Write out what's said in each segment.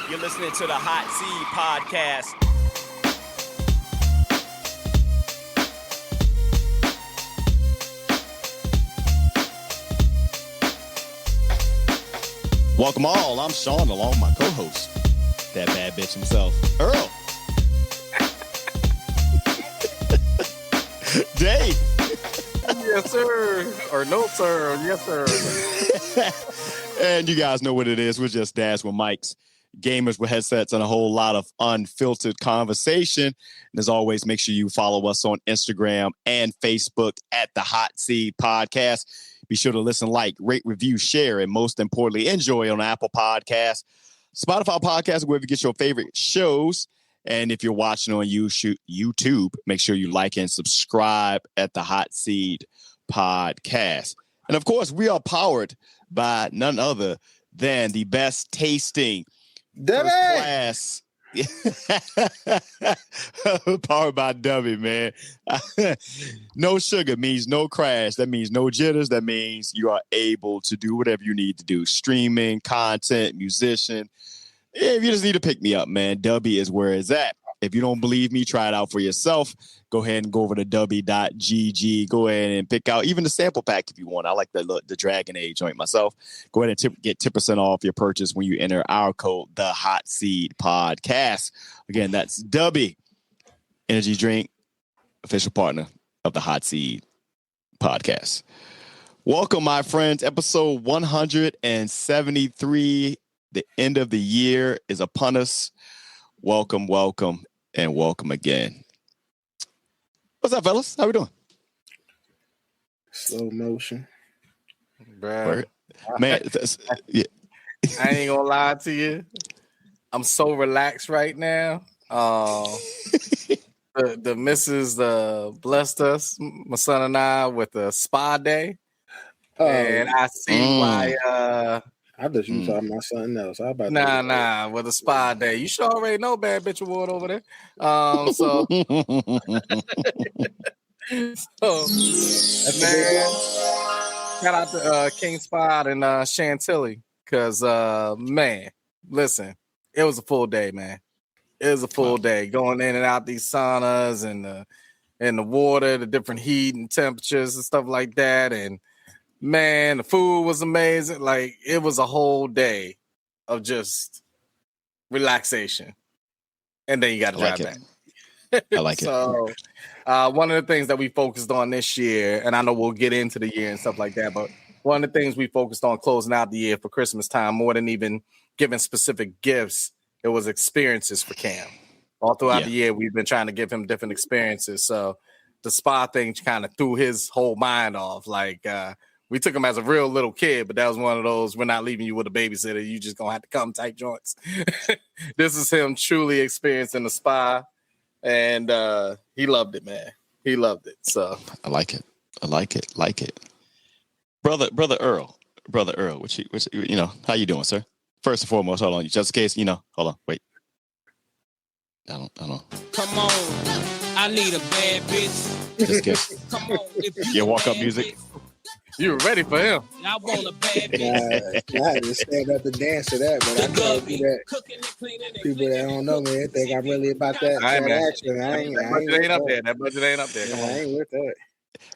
You're listening to the Hot Seed Podcast. Welcome all. I'm Sean, along with my co-host, that bad bitch himself, Earl. Dave. Yes, sir. Or no, sir. Yes, sir. And you guys know what it is. We're just dads with mics, gamers with headsets, and a whole lot of unfiltered conversation. And as always, make sure you follow us on Instagram and Facebook at the Hot Seed Podcast. Be sure to listen, like, rate, review, share, and most importantly, enjoy on Apple Podcasts, Spotify Podcasts, wherever you get your favorite shows. And if you're watching on YouTube, make sure you like and subscribe at the Hot Seed Podcast. And of course, we are powered by none other than the best tasting DUBBY! first class. Powered by DUBBY, man. No sugar means no crash. That means no jitters. That means you are able to do whatever you need to do. Streaming, content, musician. If you just need to pick me up, man, DUBBY is where it's at. If you don't believe me, try it out for yourself. Go ahead and go over to dubby.gg. Go ahead and pick out even the sample pack if you want. I like the Dragon Age joint myself. Go ahead and get 10% off your purchase when you enter our code, the Hot Seed Podcast. Again, that's DUBBY Energy Drink, official partner of the Hot Seed Podcast. Welcome, my friends. Episode 173. The end of the year is upon us. Welcome, welcome, and welcome again. What's up, fellas? How we doing? Slow motion. Bruh. Man, yeah. I ain't gonna lie to you. I'm so relaxed right now. The missus blessed us, my son and I, with a spa day. And I see why I thought you were talking about something else. Nah, with a spa day. You should already know Bad Bitch Award over there. So man, shout out to King Spot and Chantilly. Cause man, listen, it was a full day, man. It was a full day going in and out these saunas and the water, the different heat and temperatures and stuff like that. And man, the food was amazing. Like, it was a whole day of just relaxation. And then you got to drive back. I like it. So, one of the things that we focused on this year, and I know we'll get into the year and stuff like that, but one of the things we focused on closing out the year for Christmas time, more than even giving specific gifts, it was experiences for Cam. All throughout the year, we've been trying to give him different experiences. So the spa thing kind of threw his whole mind off. Like, we took him as a real little kid, but that was one of those, we're not leaving you with a babysitter. You just going to have to come type joints. This is him truly experiencing the spa. And he loved it, man. He loved it. So I like it. Like it. Brother Earl, what you know, how you doing, sir? First and foremost, hold on. Just in case, hold on, wait. I don't. Come on, I need a bad bitch. Just in case. Come on, Yeah, walk-up music. you were ready for him. I want a bad bitch. I had to stand up and dance to that, but I can't do that. People that don't know me, they think I'm really about that action. That budget ain't up there. That budget ain't up there. Come on. I ain't with that.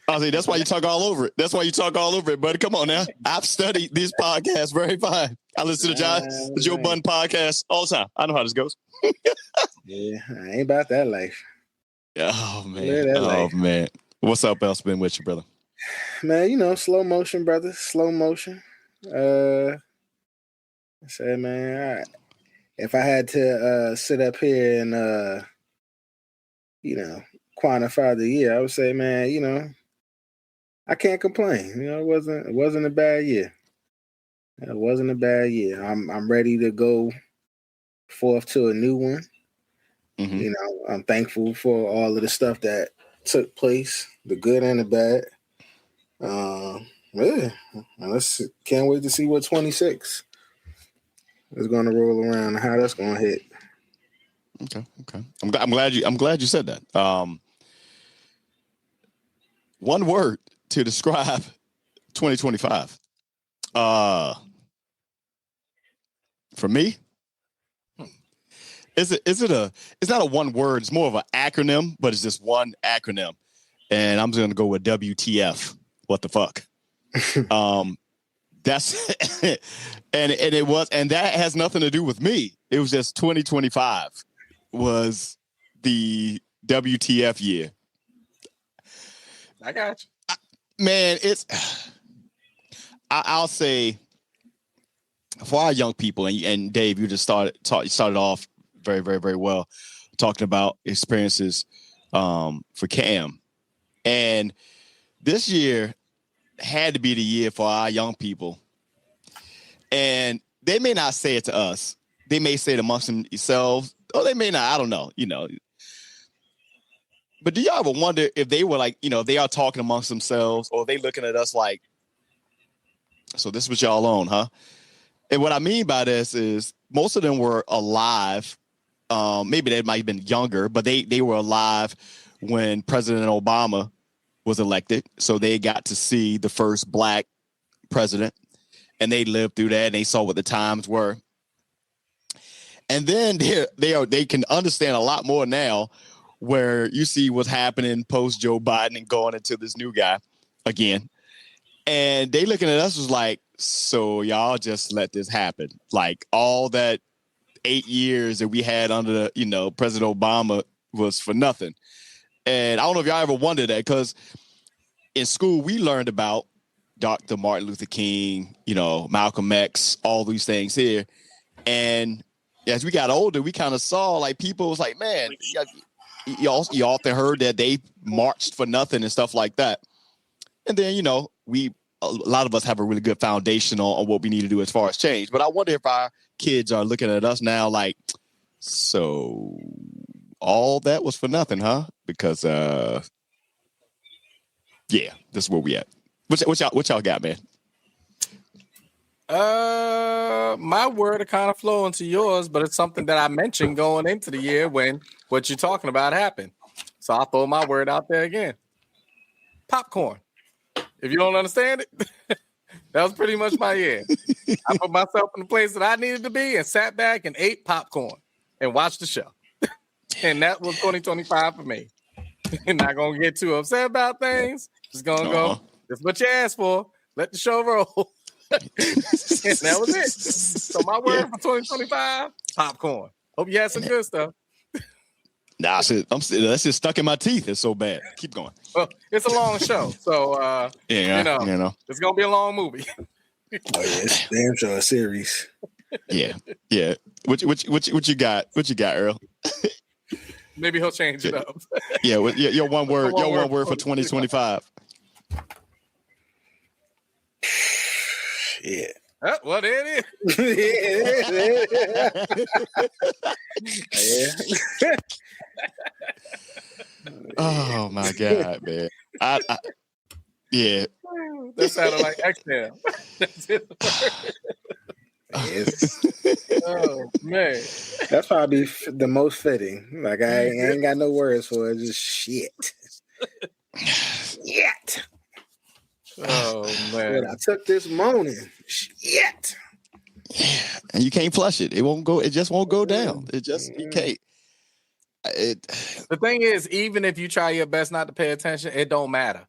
I see. That's why you talk all over it. Buddy. Come on now. I've studied these podcasts very fine. I listen to the Joe Budden podcast all the time. I know how this goes. Yeah, I ain't about that life. Oh man. What's up else been with you, brother? Man, slow motion, brother. Slow motion. I said, man, if I had to sit up here and quantify the year, I would say, man, I can't complain. It wasn't a bad year. It wasn't a bad year. I'm ready to go forth to a new one. Mm-hmm. I'm thankful for all of the stuff that took place, the good and the bad. Can't wait to see what 26 is going to roll around and how that's going to hit. Okay. I'm glad you said that. One word to describe 2025. For me, it's not a one word. It's more of an acronym, but it's just one acronym. And I'm just going to go with WTF. What the fuck? That's and that has nothing to do with me. It was just 2025 was the WTF year. I got you. Man, I'll say for our young people, and Dave, you just started off very, very, very well talking about experiences for Cam. And this year had to be the year for our young people. And they may not say it to us. They may say it amongst themselves, or they may not. I don't know, But do y'all ever wonder if they were like, they are talking amongst themselves, or they looking at us like, so this was y'all on, huh? And what I mean by this is most of them were alive. Maybe they might have been younger, but they were alive when President Obama was elected. So they got to see the first black president, and they lived through that, and they saw what the times were. And then they can understand a lot more now, where you see what's happening post Joe Biden and going into this new guy again. And they looking at us was like, so y'all just let this happen. Like all that 8 years that we had under President Obama was for nothing. And I don't know if y'all ever wondered that, because in school we learned about Dr. Martin Luther King, Malcolm X, all these things here. And as we got older, we kind of saw like people was like, man, you often heard that they marched for nothing and stuff like that. And then, a lot of us have a really good foundation on what we need to do as far as change. But I wonder if our kids are looking at us now like, so all that was for nothing, huh? Because, yeah, this is where we at. What y'all got, man? My word to kind of flow into yours, but it's something that I mentioned going into the year when what you're talking about happened. So I'll throw my word out there again. Popcorn. If you don't understand it, that was pretty much my year. I put myself in the place that I needed to be and sat back and ate popcorn and watched the show. And that was 2025 for me. Not gonna get too upset about things. Just gonna go, that's what you asked for. Let the show roll. And that was it. So my word for 2025, popcorn. Hope you had some good stuff. Nah, that's just stuck in my teeth. It's so bad. Keep going. Well, it's a long show, so it's gonna be a long movie. Oh yeah, it's damn sure a series. Yeah. What you got? What you got, Earl? Maybe he'll change it up. Yeah, your one word. Your one word for 2025. Yeah. What it is? Yeah. Oh my God, man! Yeah. That sounded like exhale. That's it. Yes. Oh man, that's probably the most fitting. Like I ain't got no words for it. Just shit. Shit. Oh man, what I took this morning. Shit. And you can't flush it. It won't go. It just won't go down. It just you can't. The thing is, even if you try your best not to pay attention, it don't matter.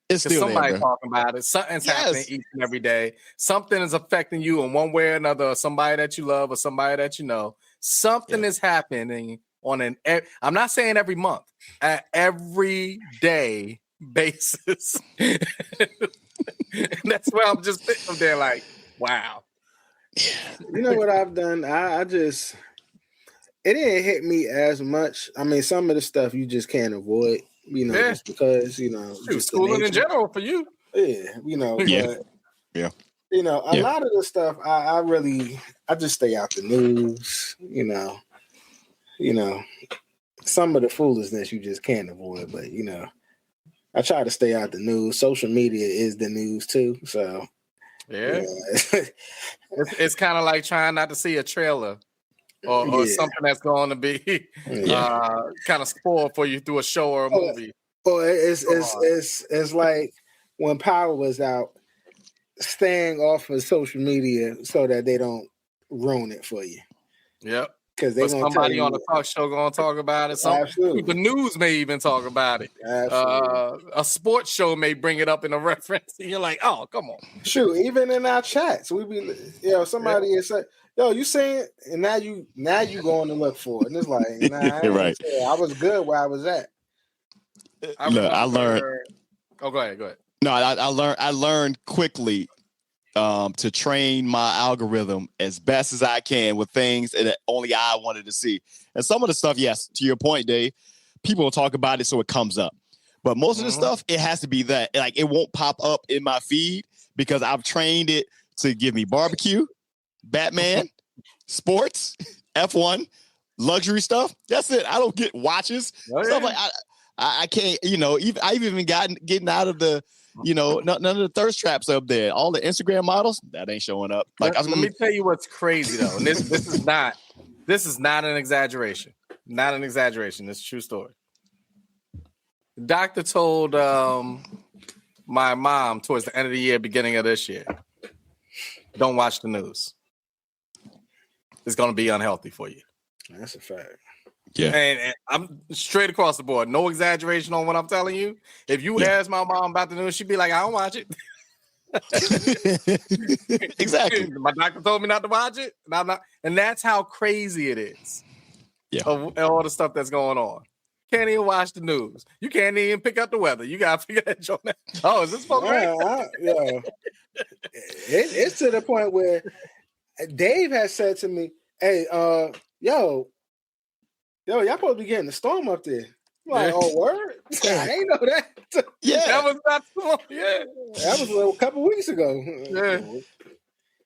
It's still somebody there, talking about it. Something's happening each and every day. Something is affecting you in one way or another, or somebody that you love or somebody that you know. Something is happening on I'm not saying every month, at every day basis. That's where I'm just sitting there like, wow. You know what I've done? I just, it didn't hit me as much. I mean, some of the stuff you just can't avoid, just because, just schooling in general for you. Yeah, But, a lot of the stuff I just stay out the news, some of the foolishness you just can't avoid, but I try to stay out the news. Social media is the news too, so it's kind of like trying not to see a trailer or something that's going to be kind of spoiled for you through a show or a movie. Well, it's like when Power was out, staying off of social media so that they don't ruin it for you. Yep. because they But gonna somebody tell on you. the talk show gonna talk about it. Absolutely. The news may even talk about it. Absolutely. A sports show may bring it up in a reference. And you're like, oh, come on. Shoot, even in our chats, we be somebody is like, yo, you saying, and now you going to look for it. And it's like, nah, Right. I was good where I was at. I learned. Oh, go ahead. No, I learned quickly to train my algorithm as best as I can with things that only I wanted to see. And some of the stuff, yes, to your point, Dave, people will talk about it so it comes up. But most of the stuff, it has to be that. Like, it won't pop up in my feed because I've trained it to give me barbecue, Batman, sports, F1, luxury stuff. That's it. I don't get watches. Stuff like I can't, I've even getting out of the, none of the thirst traps up there. All the Instagram models, that ain't showing up. Like, let me tell you what's crazy though. And this is not an exaggeration. Not an exaggeration. It's a true story. The doctor told my mom towards the end of the year, beginning of this year, don't watch the news. It's going to be unhealthy for you. That's a fact. Yeah. And I'm straight across the board. No exaggeration on what I'm telling you. If you ask my mom about the news, she'd be like, I don't watch it. Exactly. My doctor told me not to watch it. And I'm not. And that's how crazy it is. Yeah. Of all the stuff that's going on. Can't even watch the news. You can't even pick up the weather. You got to figure that joke out. Oh, is this supposed to It's to the point where Dave has said to me, hey, y'all supposed to be getting the storm up there. I'm like, oh, word? I ain't know that. Yeah. That was not storm. Yeah. That was a couple weeks ago. Yeah.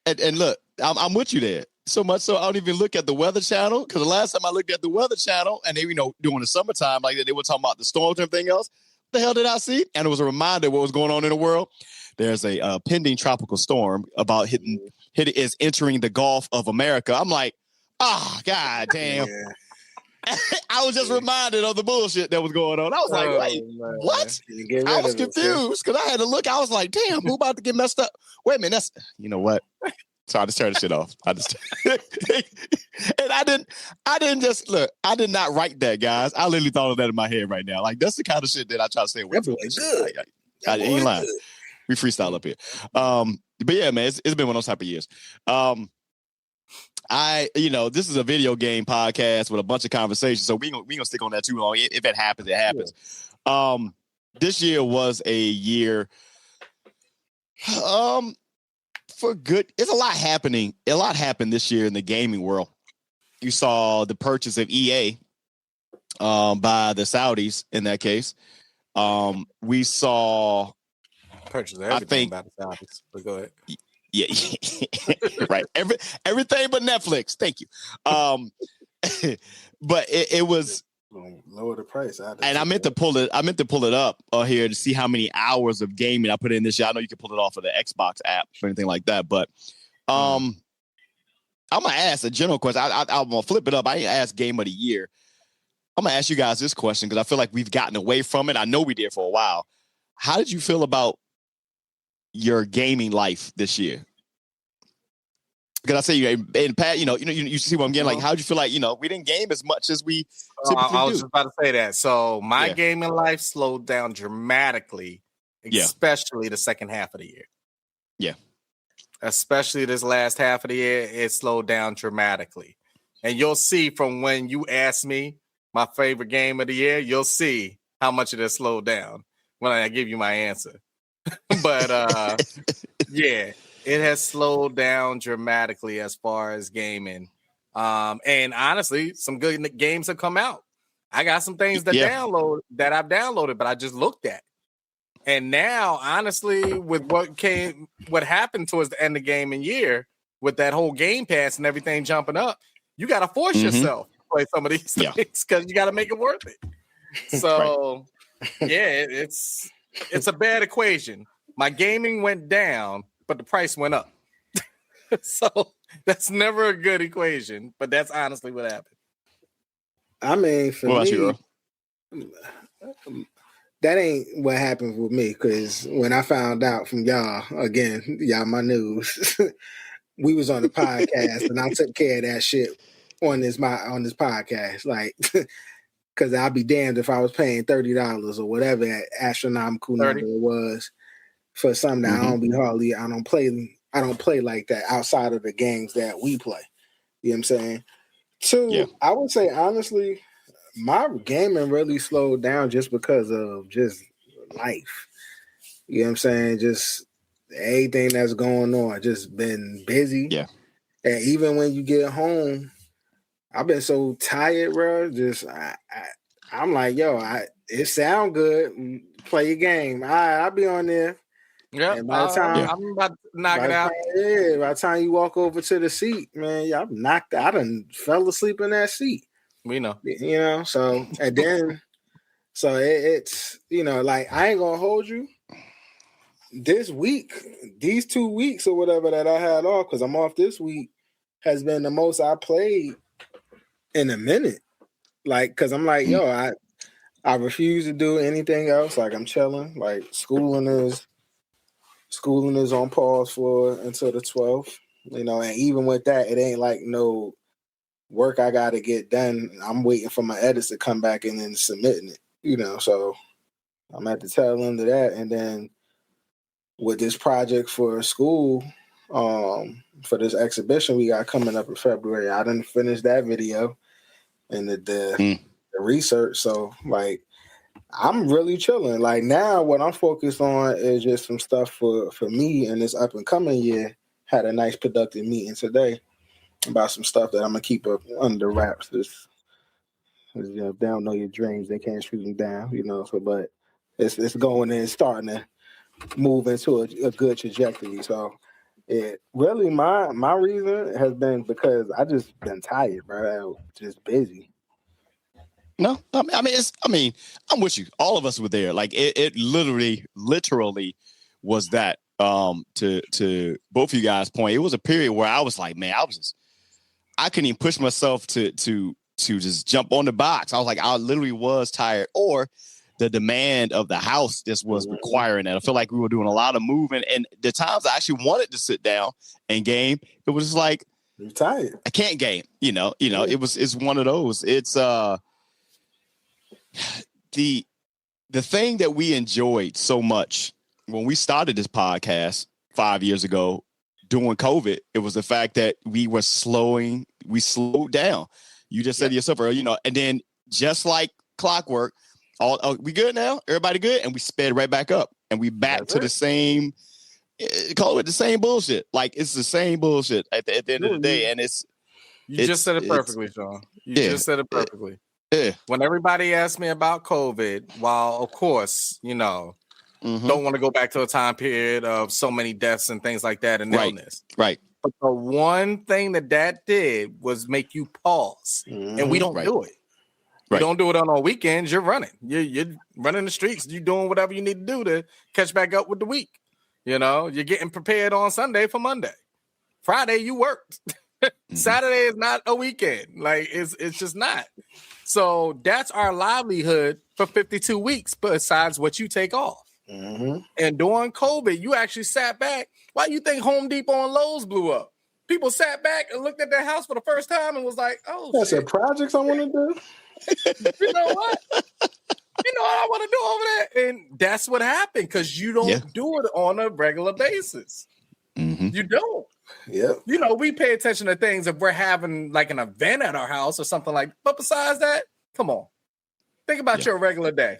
And look, I'm with you there. So much so I don't even look at the Weather Channel, because the last time I looked at the Weather Channel and they, during the summertime, like they were talking about the storms and everything else, what the hell did I see? And it was a reminder of what was going on in the world. There's a pending tropical storm about is entering the Gulf of America. I'm like, god damn. Yeah. I was just reminded of the bullshit that was going on. I was like, wait, what? I was confused because I had to look. I was like, damn, who about to get messed up? Wait a minute, that's, you know what? So I just turned the shit off. And I didn't just look. I did not write that, guys. I literally thought of that in my head right now. Like, that's the kind of shit that I try to stay away from. I ain't lying. We freestyle up here. But yeah, man, it's been one of those type of years. This is a video game podcast with a bunch of conversations, so we gonna stick on that too long. If it happens, it happens. Yeah. This year was a year for good. It's a lot happening. A lot happened this year in the gaming world. You saw the purchase of EA by the Saudis in that case. We saw purchase everything by the Saudis. But go ahead. Yeah, right. Everything but Netflix. Thank you. But it was lower the price. I meant to pull it up here to see how many hours of gaming I put in this year. I know you can pull it off of the Xbox app or anything like that, but I'm gonna ask a general question. I'm gonna flip it up. I ain't ask game of the year. I'm gonna ask you guys this question because I feel like we've gotten away from it. I know we did for a while. How did you feel about your gaming life this year? Because I say in Pat, you see what I'm getting. Like, how'd you feel like we didn't game as much as we typically do? I was just about to say that. So my gaming life slowed down dramatically, especially the second half of the year. Yeah, especially this last half of the year, it slowed down dramatically. And you'll see from when you ask me my favorite game of the year, you'll see how much it has slowed down when I give you my answer. But yeah, it has slowed down dramatically as far as gaming. And honestly, some good games have come out. I got some things that I've downloaded, but I just looked at. And now, honestly, with what happened towards the end of the gaming year, with that whole Game Pass and everything jumping up, you got to force yourself to play some of these things because you got to make it worth it. So, it's a bad equation. My gaming went down, but the price went up. So that's never a good equation, but that's honestly what happened. I mean, for me, that ain't what happened with me, because when I found out from y'all, my news, we was on the podcast and I took care of that shit on this podcast, like, because I'd be damned if I was paying $30 or whatever that astronomical 30. number it was for something that I don't play like that outside of the games that we play. You know what I'm saying? Two, I would say honestly, my gaming really slowed down just because of just life. You know what I'm saying? Just everything that's going on, just been busy. Yeah. And even when you get home, I've been so tired, bro. Just I'm like, yo, it sound good. Play your game. I'll be on there. Yeah, by the time I'm about to knock it out. By the time you walk over to the seat, man, I'm knocked out. I done fell asleep in that seat. We know. You know, so and then it's like I ain't gonna hold you. This week, these 2 weeks or whatever that I had off, because I'm off this week, has been the most I played in a minute. Like, because I'm like, yo, I refuse to do anything else. Like, I'm chilling. Like, schooling is on pause until the 12th. And even with that, it ain't like no work I got to get done. I'm waiting for my edits to come back and then submitting it. So I'm at the tail end of that, and then with this project for school, for this exhibition we got coming up in February, I didn't finish that video and the research. So like, I'm really chilling. Like now, what I'm focused on is just some stuff for me in this up and coming year. Had a nice productive meeting today about some stuff that I'm gonna keep up under wraps. If they don't know your dreams, they can't shoot them down. So but it's going and starting to move into a good trajectory. So it really my reason has been because I just been tired, bro. Just busy. No, I mean, I'm with you. All of us were there. Like it literally was that. To both of you guys' point, it was a period where I was like, man, I couldn't even push myself to just jump on the box. I was like, I literally was tired, or the demand of the house just was requiring that. I feel like we were doing a lot of moving, and the times I actually wanted to sit down and game, it was just like, you're tired. I can't game. It's one of those. It's the thing that we enjoyed so much when we started this podcast 5 years ago during COVID, it was the fact that we slowed down. You just said to yourself, and then just like clockwork, we good now? Everybody good? And we sped right back up, and we back to the same, call it the same bullshit. Like it's the same bullshit at the end of the day. And you just said it perfectly, Sean. You just said it perfectly. When everybody asked me about COVID, while of course, don't want to go back to a time period of so many deaths and things like that and illness. Right. But the one thing that did was make you pause. And we don't do it. You don't do it on weekends. You're running. You're running the streets. You're doing whatever you need to do to catch back up with the week. You're getting prepared on Sunday for Monday. Friday, you worked. Saturday is not a weekend. Like, it's just not. So that's our livelihood for 52 weeks besides what you take off. And during COVID, you actually sat back. Why do you think Home Depot and Lowe's blew up? People sat back and looked at their house for the first time and was like, oh, that's a projects I want to do. You know what? You know what I want to do over there? And that's what happened because you don't do it on a regular basis. You don't. Yeah. We pay attention to things if we're having like an event at our house or something like that. But besides that, come on. Think about your regular day.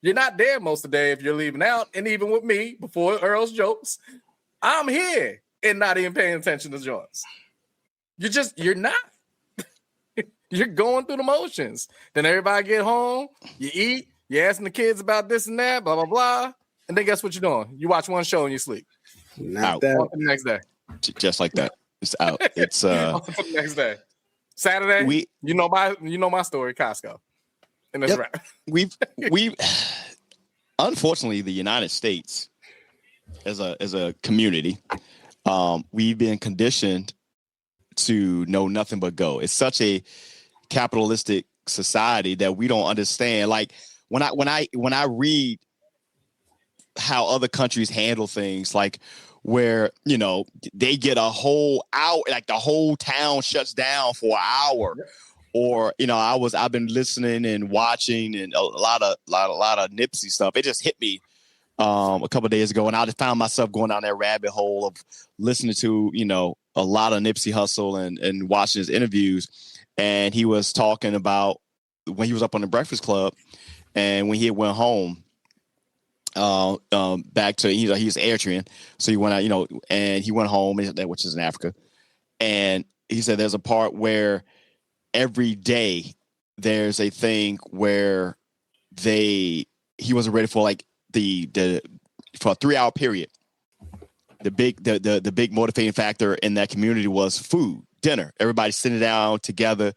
You're not there most of the day if you're leaving out. And even with me, before Earl's jokes, I'm here and not even paying attention to joints. You're not. You're going through the motions. Then everybody get home, you eat, you're asking the kids about this and that, blah, blah, blah. And then guess what you're doing? You watch one show and you sleep. Not out. On to the next day. Just like that. It's out. It's on to the next day. Saturday, you know my story, Costco. And that's right. We've unfortunately, the United States as a community, we've been conditioned to know nothing but go. It's such a capitalistic society that we don't understand. Like when I read how other countries handle things, like where, you know, they get a whole hour, like the whole town shuts down for an hour. Yep. Or, you know, I've been listening and watching and a lot of Nipsey stuff. It just hit me a couple of days ago, and I just found myself going down that rabbit hole of listening to, you know, a lot of Nipsey Hussle and watching his interviews. And he was talking about when he was up on the Breakfast Club and when he went home back to, you know, he's Eritrean. So he went out, you know, and he went home, which is in Africa. And he said there's a part where every day there's a thing where he wasn't ready for like for a 3-hour period. The big motivating factor in that community was food, dinner. Everybody's sitting down together,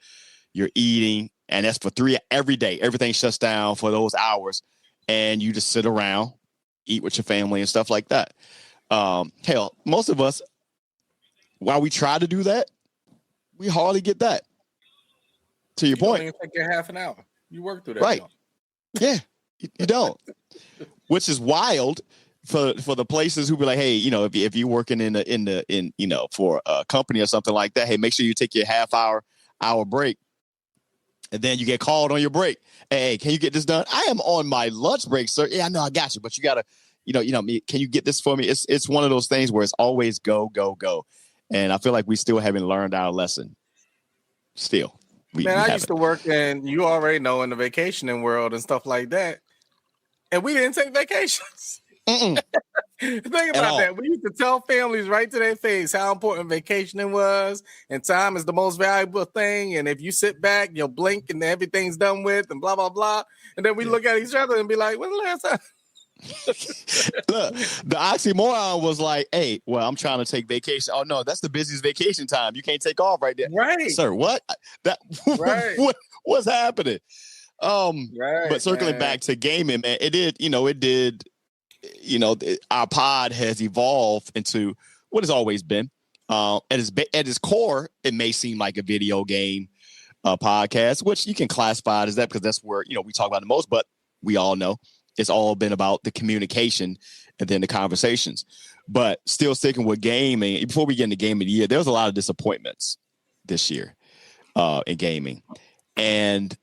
you're eating, and that's for every day. Everything shuts down for those hours, and you just sit around, eat with your family and stuff like that. Hell, most of us, while we try to do that, we hardly get that. To your point, don't even take your half an hour. You work through that, right? Yeah, you don't. Which is wild for the places who be like, hey, you know, if you're working in you know, for a company or something like that, hey, make sure you take your hour break, and then you get called on your break. Hey, can you get this done? I am on my lunch break, sir. Yeah, I know, I got you, but you gotta, you know, can you get this for me? It's one of those things where it's always go, and I feel like we still haven't learned our lesson. Still. I used to work in, you already know, in the vacationing world and stuff like that. And we didn't take vacations. Think about that. We used to tell families right to their face how important vacationing was, and time is the most valuable thing. And if you sit back, you'll blink and everything's done with, and blah, blah, blah. And then we look at each other and be like, when's the last time? Look, the oxymoron was like, hey, well, I'm trying to take vacation. Oh no, that's the busiest vacation time. You can't take off right there. Right. Sir, what? Right. What's happening? But circling back to gaming, man, it did, our pod has evolved into what it's always been. At its core, it may seem like a video game podcast, which you can classify it as that because that's where, you know, we talk about the most, but we all know it's all been about the communication and then the conversations. But still sticking with gaming, before we get into game of the year, there was a lot of disappointments this year in gaming. And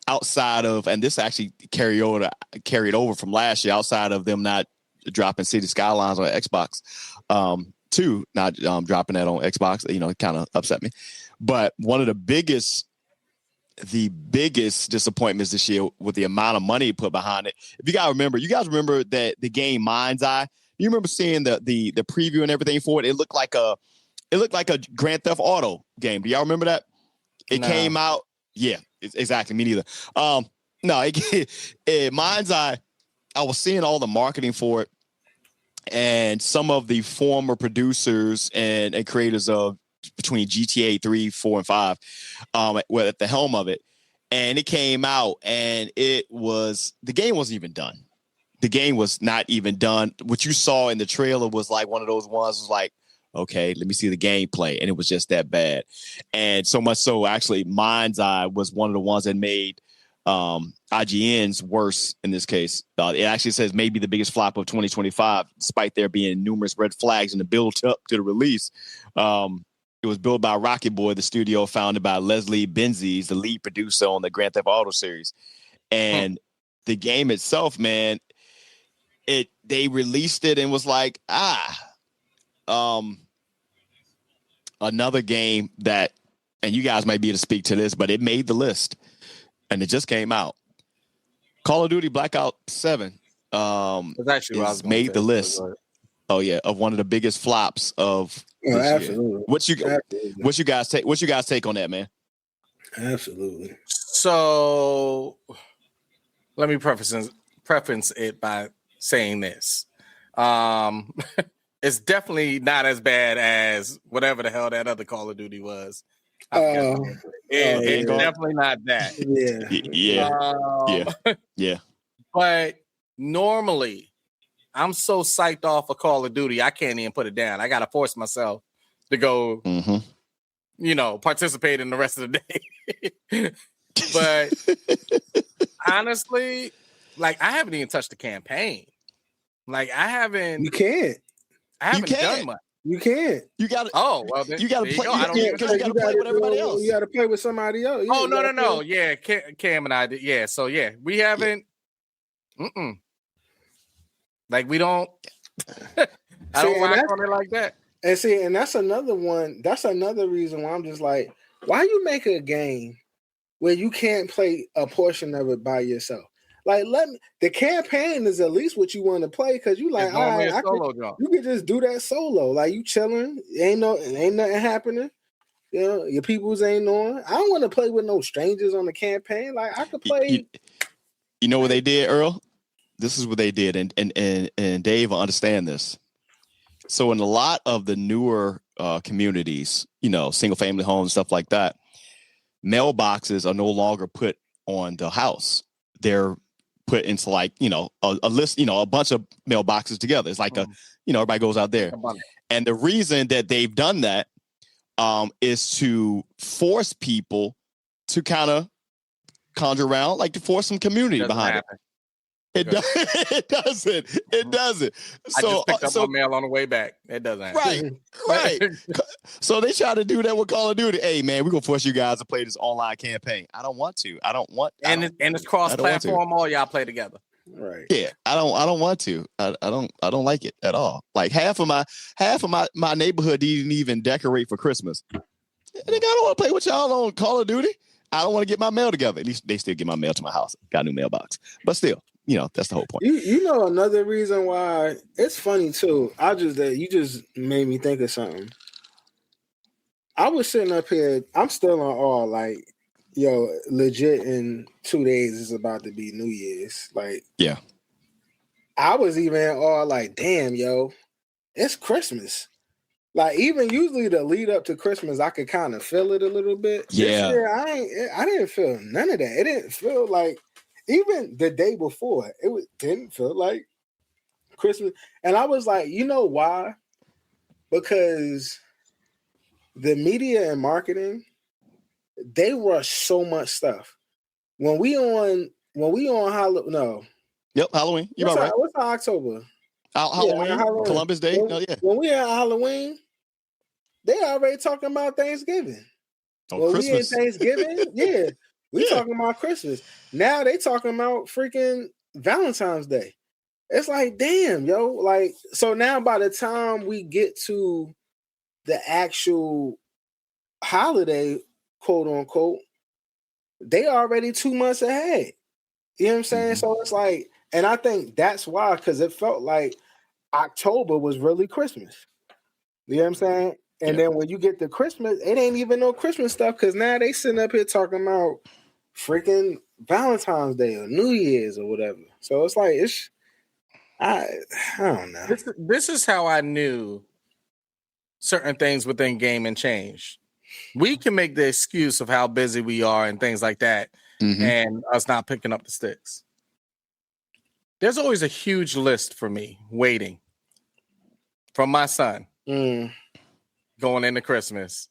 outside of, and this actually carried over from last year, outside of them not dropping City Skylines on Xbox, not dropping that on Xbox, you know, it kind of upset me. But one of the biggest disappointments this year with the amount of money put behind it. If you guys remember that the game Mind's Eye. You remember seeing the preview and everything for it? It looked like a Grand Theft Auto game. Do y'all remember that? It came out. Yeah, exactly. Me neither. Mind's Eye. I was seeing all the marketing for it, and some of the former producers and creators of between GTA 3, 4, and 5 were at the helm of it. And it came out, and the game wasn't even done. The game was not even done. What you saw in the trailer was like one of those ones was like, okay, let me see the gameplay. And it was just that bad. And so much so, actually, Mind's Eye was one of the ones that made IGN's worse in this case. It actually says maybe the biggest flop of 2025, despite there being numerous red flags in the build-up to the release. It was built by Rocket Boy, the studio founded by Leslie Benzies, the lead producer on the Grand Theft Auto series. And the game itself, man, they released it and was like, another game that, and you guys might be able to speak to this, but it made the list and it just came out. Call of Duty Black Ops 7 made the list. Oh yeah, of one of the biggest flops of absolutely. What you guys take on that, man? Absolutely. So let me preference it by saying this. It's definitely not as bad as whatever the hell that other Call of Duty was. It's definitely not that. Yeah. But normally, I'm so psyched off of Call of Duty, I can't even put it down. I got to force myself to go, participate in the rest of the day. But honestly, like, I haven't even touched the campaign. Like, I haven't. You can't. I haven't can't. done much. You can't. You got to. Oh, well, then, You got to there play. go. I don't even Because you got to play with everybody else. You got to play with somebody else. Oh, no. Yeah, Cam and I did. Yeah, so yeah, we haven't. Like, we don't. I don't rock on it like that. And see, and that's another one. That's another reason why I'm just like, why you make a game where you can't play a portion of it by yourself? Like, the campaign is at least what you want to play because you like, all right, you can just do that solo. Like, you chilling, ain't nothing happening. You know, your peoples ain't knowing. I don't want to play with no strangers on the campaign. Like, I could play. You know what they did, Earl? This is what they did, and Dave will understand this. So in a lot of the newer communities, you know, single family homes, stuff like that, mailboxes are no longer put on the house. They're put into like, you know, a list, you know, a bunch of mailboxes together. It's like everybody goes out there. And the reason that they've done that is to force people to kind of conjure around, like to force some community behind it. It doesn't. So, I just picked up my mail on the way back. It doesn't happen. Right. So they try to do that with Call of Duty. Hey, man, we're going to force you guys to play this online campaign. I don't want to. And it's cross-platform. All y'all play together. Right. Yeah, I don't want to. I don't like it at all. Like half of my neighborhood didn't even decorate for Christmas. I think I don't want to play with y'all on Call of Duty. I don't want to get my mail together. At least they still get my mail to my house. Got a new mailbox. But still, you know, that's the whole point. You know another reason why it's funny too. You just made me think of something. I was sitting up here. I'm still on all like, yo, legit in 2 days is about to be New Year's. Like, yeah. I was even all like, damn, yo, it's Christmas. Like, even usually the lead up to Christmas, I could kind of feel it a little bit. Yeah. This year, I didn't feel none of that. It didn't feel like, even the day before, didn't feel like Christmas. And I was like, you know why? Because the media and marketing, they rush so much stuff. When we on Halloween, no. Yep, Halloween. You're about right. What's October? Halloween, Columbus Day. When we at Halloween, they already talking about Thanksgiving. Oh, Christmas. We in Thanksgiving, yeah. We talking about Christmas. Now they talking about freaking Valentine's Day. It's like, damn, yo. Like, so now by the time we get to the actual holiday, quote unquote, they already 2 months ahead. You know what I'm saying? Mm-hmm. So it's like, and I think that's why, because it felt like October was really Christmas. You know what I'm saying? And then when you get to Christmas, it ain't even no Christmas stuff, because now they sitting up here talking about freaking Valentine's Day or New Year's or whatever. So it's like, I don't know. This is how I knew certain things within gaming changed. We can make the excuse of how busy we are and things like that, and us not picking up the sticks. There's always a huge list for me waiting from my son going into Christmas,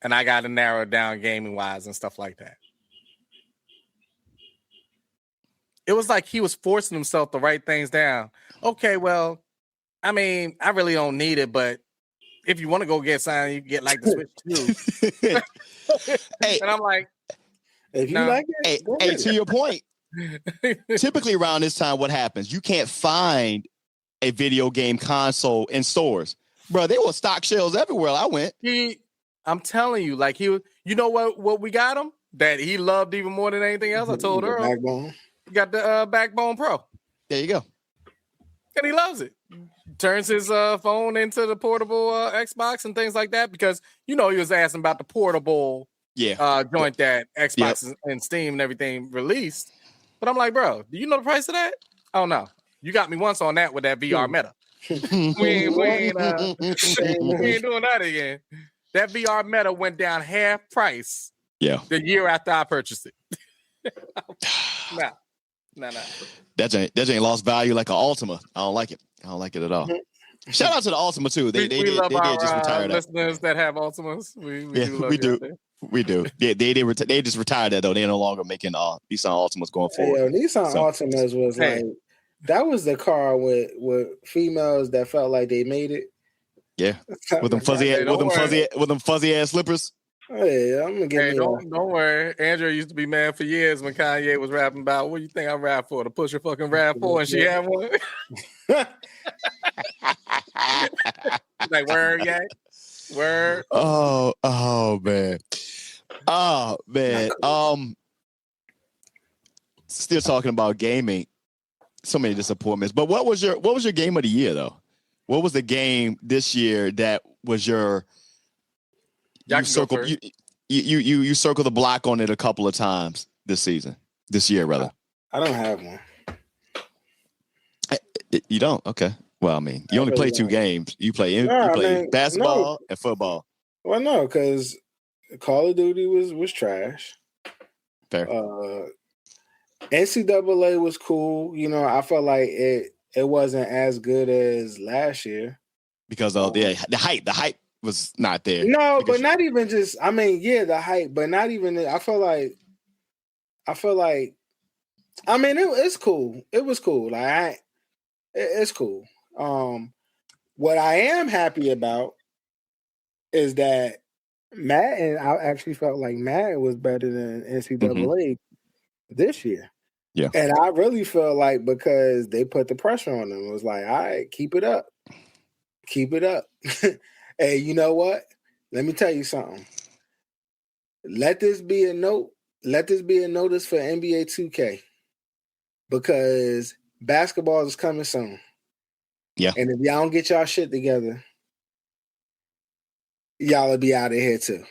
and I got to narrow down gaming wise and stuff like that. It was like he was forcing himself to write things down. Okay, well, I mean, I really don't need it, but if you want to go get something, you can get like the Switch 2. Hey, and I'm like, if you like it, hey, to your point, typically around this time, what happens? You can't find a video game console in stores. Bro, there were stock shelves everywhere I went. I'm telling you, like you know what we got him? That he loved even more than anything else. I told her. Backbone. Got the Backbone Pro. There you go. And he loves it. Turns his phone into the portable Xbox and things like that, because you know he was asking about the portable joint that Xbox and Steam and everything released. But I'm like, bro, do you know the price of that? Oh no, you got me once on that with that VR Meta. we ain't doing that again. That VR Meta went down half price. Yeah, the year after I purchased it. Nah. That ain't lost value like an Ultima. I don't like it. I don't like it at all. Shout out to the Ultima too. They did just retire that. Listeners that have Ultimas. We do. They just retired that though. They're no longer making Nissan Ultimas going forward. Hey, Nissan Ultimas was like, that was the car with females that felt like they made it. Yeah, with them fuzzy ass slippers. Hey, I'm gonna get Hey, me. don't worry. Andrew used to be mad for years when Kanye was rapping about what you think I rap for? To push her fucking rap for, and she had one. Like word, yeah, word. Oh man. Oh man. Still talking about gaming. So many disappointments. But what was your game of the year though? What was the game this year that was your you circled you circled the block on it a couple of times this year rather? I don't have one. You don't? Okay. Well, I mean, you only play two games. You play basketball and football. Well, no, because Call of Duty was trash. Fair. NCAA was cool. You know, I felt like it wasn't as good as last year because of the hype. The hype was not there. No, but not even just. I mean, yeah, the hype, but not even. I feel like. I mean, it's cool. It was cool. Like it's cool. What I am happy about is that Madden. I actually felt like Madden was better than NCAA this year. Yeah, and I really feel like because they put the pressure on them, it was like, all right, keep it up. Hey, you know what? Let me tell you something. Let this be a note. Let this be a notice for NBA 2K because basketball is coming soon. Yeah. And if y'all don't get y'all shit together, y'all will be out of here too.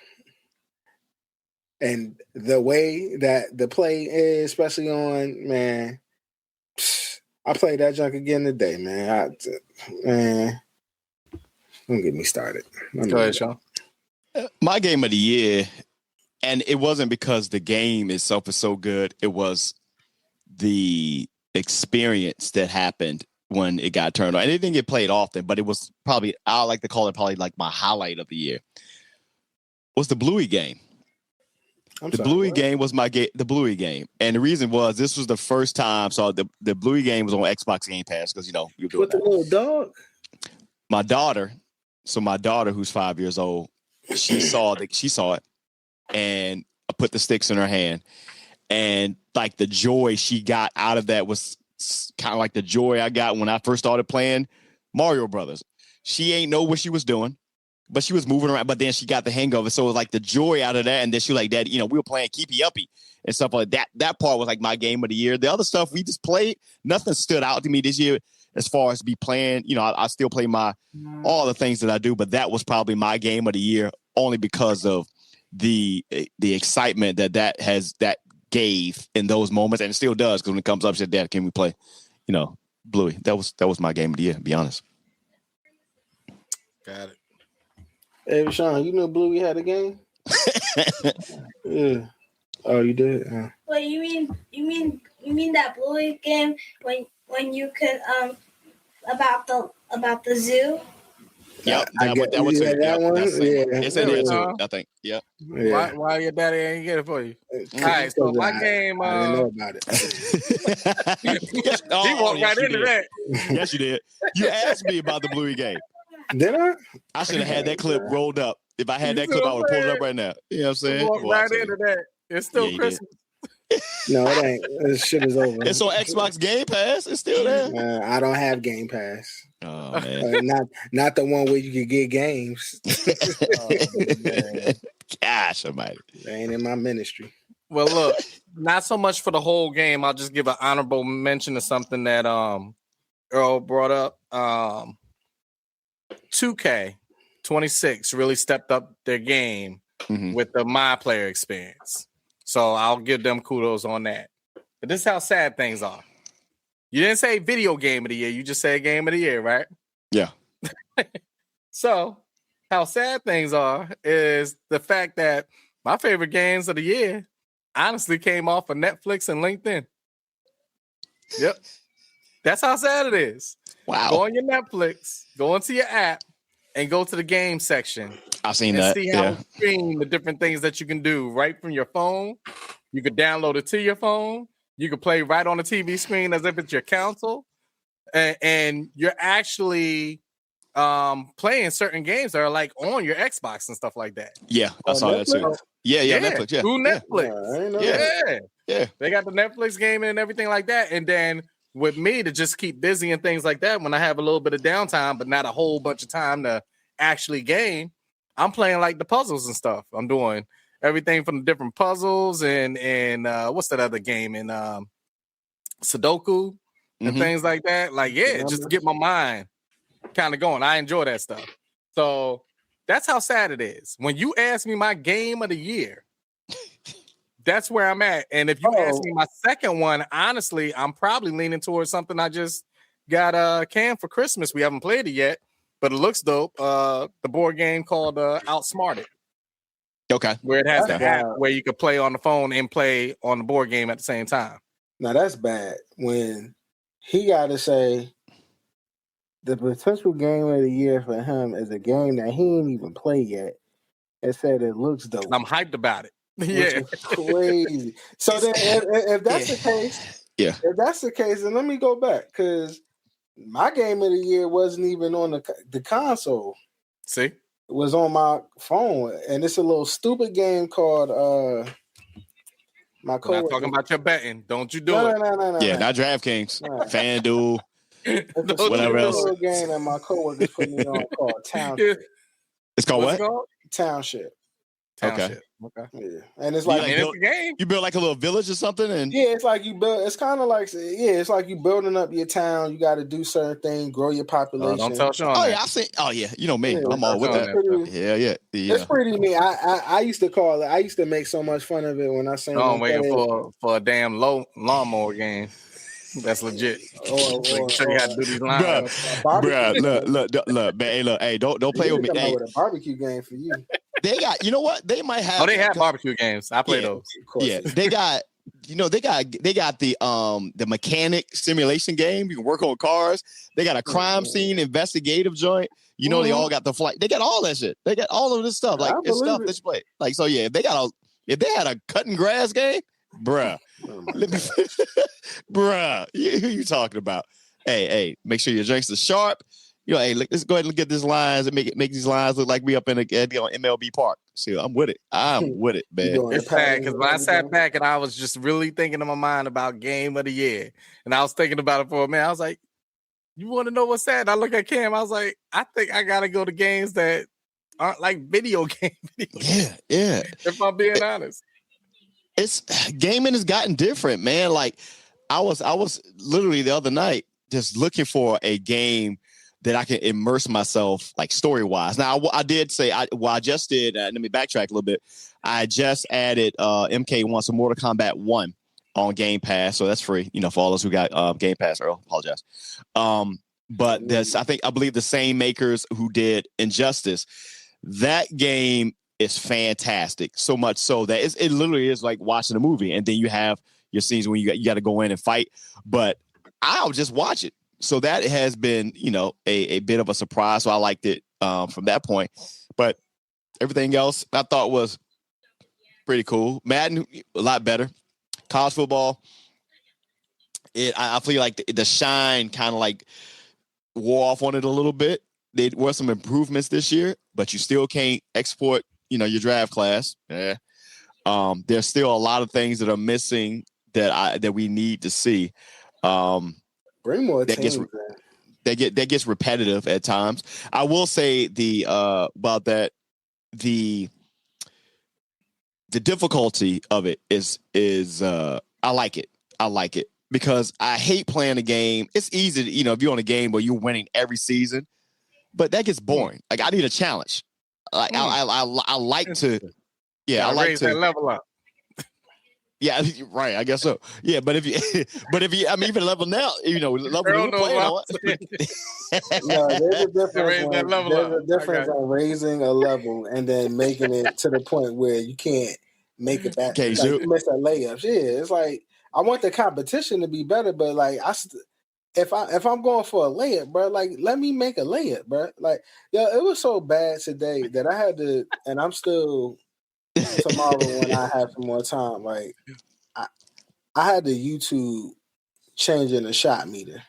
And the way that the play is, especially on, man, I played that junk again today, man. Don't get me started. Go ahead, Sean. My game of the year, and it wasn't because the game itself is so good. It was the experience that happened when it got turned on. And it didn't get played often, but it was probably, I like to call it probably like my highlight of the year, was the Bluey game. Bluey game was the Bluey game. And the reason was this was the first time. So the Bluey game was on Xbox Game Pass because, you know, you're doing with the little dog. My daughter, who's 5 years old, she saw it and I put the sticks in her hand. And like the joy she got out of that was kind of like the joy I got when I first started playing Mario Brothers. She ain't know what she was doing, but she was moving around, but then she got the hang of it. So it was like the joy out of that. And then she was like, Dad, you know, we were playing Keepy Uppy and stuff like that. That part was like my game of the year. The other stuff we just played, nothing stood out to me this year as far as be playing. You know, I still play all the things that I do, but that was probably my game of the year only because of the excitement that gave in those moments, and it still does because when it comes up, she said, Dad, can we play, you know, Bluey? That was my game of the year, to be honest. Got it. Hey, Sean, you know Bluey had a game? Yeah. Oh, you did? Well, you mean that Bluey game when you could about the zoo? Yep, that was it. That one. It's in there too, I think. Yep. Yeah. Why your daddy ain't get it for you? All right, so my game. I didn't know about it. He walked right into that. Yes, you did. You asked me about the Bluey game. Did I? I should have had that clip rolled up. If I had that clip, I would have pulled it up right now. You know what I'm saying? Walked right into that. It's still Christmas. No, it ain't. This shit is over. It's on Xbox Game Pass. It's still there. I don't have Game Pass. Oh man, not the one where you can get games. Gosh, almighty, that ain't in my ministry. Well, look, not so much for the whole game. I'll just give an honorable mention to something that Earl brought up. 2K26 really stepped up their game with the My Player experience. So I'll give them kudos on that. But this is how sad things are. You didn't say video game of the year. You just said game of the year, right? Yeah. So how sad things are is the fact that my favorite games of the year honestly came off of Netflix and LinkedIn. Yep. That's how sad it is. Wow. Go on your Netflix, go into your app, and go to the game section. I've seen and that. See how it stream the different things that you can do right from your phone. You could download it to your phone. You could play right on the TV screen as if it's your console. And you're actually playing certain games that are like on your Xbox and stuff like that. Yeah, I saw that too. Yeah, Netflix. Yeah, through Netflix. I ain't know Yeah, they got the Netflix gaming and everything like that. And then with me to just keep busy and things like that, when I have a little bit of downtime, but not a whole bunch of time to actually game, I'm playing like the puzzles and stuff. I'm doing everything from the different puzzles and what's that other game in Sudoku and things like that. Like, just to get my mind kind of going. I enjoy that stuff. So that's how sad it is. When you ask me my game of the year, that's where I'm at. And if you ask me my second one, honestly, I'm probably leaning towards something I just got canned for Christmas. We haven't played it yet, but it looks dope. The board game called Outsmarted. Okay. Where it has the app where you can play on the phone and play on the board game at the same time. Now that's bad. When he got to say the potential game of the year for him is a game that he ain't even played yet. It said it looks dope. I'm hyped about it. Yeah, crazy. So then, if that's the case, if that's the case, then let me go back because my game of the year wasn't even on the console. See, it was on my phone, and it's a little stupid game called my coworker. Not talking about your betting. Don't you do it? No. Yeah, not DraftKings, FanDuel, whatever else. It's a game that my coworkers put me on called Township. It's called What's it called? Township. Okay. Yeah, and it's like you build like a little village or something, and it's like you build. It's kind of like it's like you building up your town. You got to do certain things, grow your population. Don't tell Sean. Oh yeah, I see. Oh yeah, you know me. Yeah, I'm all with that. Yeah. It's pretty neat. I used to call it. I used to make so much fun of it when I say. I'm waiting for a damn lawnmower game. That's legit. Show you how to do these lines, Bruh, look, man. Hey, don't play with me. Hey, with a barbecue game for you. They got, you know what? They might have. Oh, they have barbecue games. I play those. Yeah, they got. They got the mechanic simulation game. You can work on cars. They got a crime scene investigative joint. They all got the flight. They got all that shit. They got all of this stuff. Like it's stuff that you play. Like so, yeah. If they had a cutting grass game, bruh. Bruh, who you talking about? Hey, make sure your drinks are sharp. Hey, let's go ahead and look at these lines and make these lines look like we up in on MLB Park. See, I'm with it. I'm with it, man. It's sad because when I sat back and I was just really thinking in my mind about game of the year, and I was thinking about it for a minute. I was like, "You want to know what's sad?" I look at Cam. I was like, "I think I gotta go to games that aren't like video games." Yeah. If I'm being honest. It's gaming has gotten different, man. Like I was literally the other night just looking for a game that I can immerse myself like story wise. Now I did say I just did. Let me backtrack a little bit. I just added MK1, so Mortal Kombat 1 on Game Pass, so that's free. For all those who got Game Pass. Earl, apologize. But I believe the same makers who did Injustice. That game is fantastic, so much so that it literally is like watching a movie, and then you have your scenes when you got to go in and fight. But I'll just watch it. So that has been, a bit of a surprise. So I liked it from that point. But everything else I thought was pretty cool. Madden, a lot better. College football, I feel like the shine kind of like wore off on it a little bit. There were some improvements this year, but you still can't export your draft class. Yeah. There's still a lot of things that are missing that we need to see. Bring more teams. That gets repetitive at times. I will say about that the difficulty of it is I like it. I like it because I hate playing a game. It's easy to, if you're on a game where you're winning every season, but that gets boring. Like I need a challenge. Like I like to, I like raise to that level up. Yeah, right. I guess so. Yeah, but if you, even level now, level you're playing on. No, there's a difference. There's a difference on raising a level and then making it to the point where you can't make it back. Okay, you miss that layups. Yeah, it's like I want the competition to be better, but like if I'm going for a layup, bro, like let me make a layup, bro. Like, it was so bad today that I had to, and I'm still tomorrow when I have some more time. Like, I had to YouTube changing the shot meter.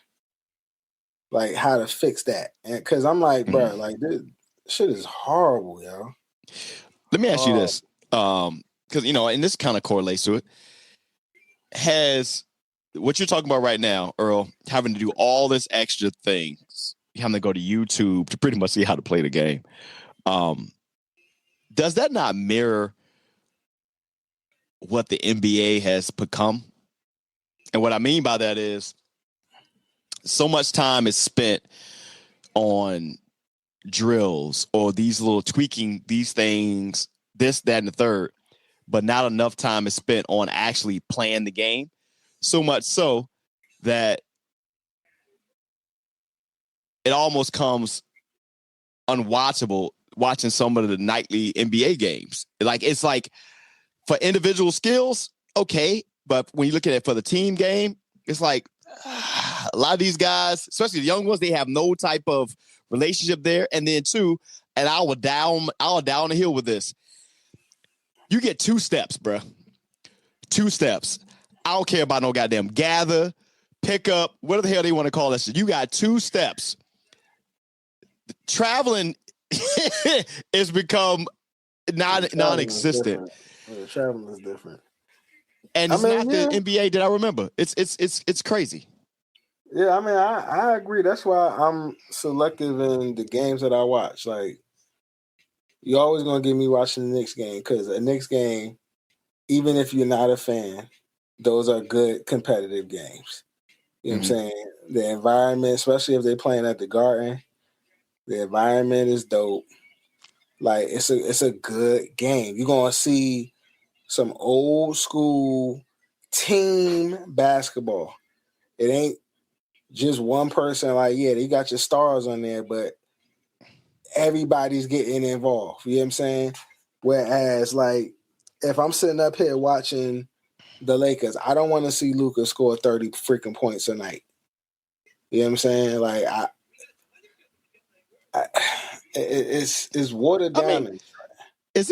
like how to fix that. And because I'm like, bro, like this shit is horrible, yo. Let me ask you this, because and this kind of correlates to it. Has what you're talking about right now, Earl, having to do all this extra things, having to go to YouTube to pretty much see how to play the game? Does that not mirror what the NBA has become? And what I mean by that is so much time is spent on drills or these little tweaking these things, this, that, and the third, but not enough time is spent on actually playing the game. So much so that it almost comes unwatchable watching some of the nightly NBA games. It's like for individual skills, okay, but when you look at it for the team game, it's like a lot of these guys, especially the young ones, they have no type of relationship there. And then two, and I'll down the hill with this. You get 2 steps, bro. 2 steps. I don't care about no goddamn gather, pick up, whatever the hell they want to call that shit. You got 2 steps. Traveling it's become non-existent. Traveling is different, and it's not the NBA that I remember. It's crazy. Yeah, I mean, I agree. That's why I'm selective in the games that I watch. Like, you're always gonna get me watching the Knicks game because a Knicks game, even if you're not a fan, those are good competitive games. You know what I'm saying? The environment, especially if they're playing at the Garden, the environment is dope. Like it's a good game. You're gonna see some old school team basketball. It ain't just one person. Like, yeah, they got your stars on there, but everybody's getting involved. You know what I'm saying? Whereas, like, if I'm sitting up here watching the Lakers, I don't want to see Luka score 30 freaking points a night. You know what I'm saying? Like, it's watered down. I mean, is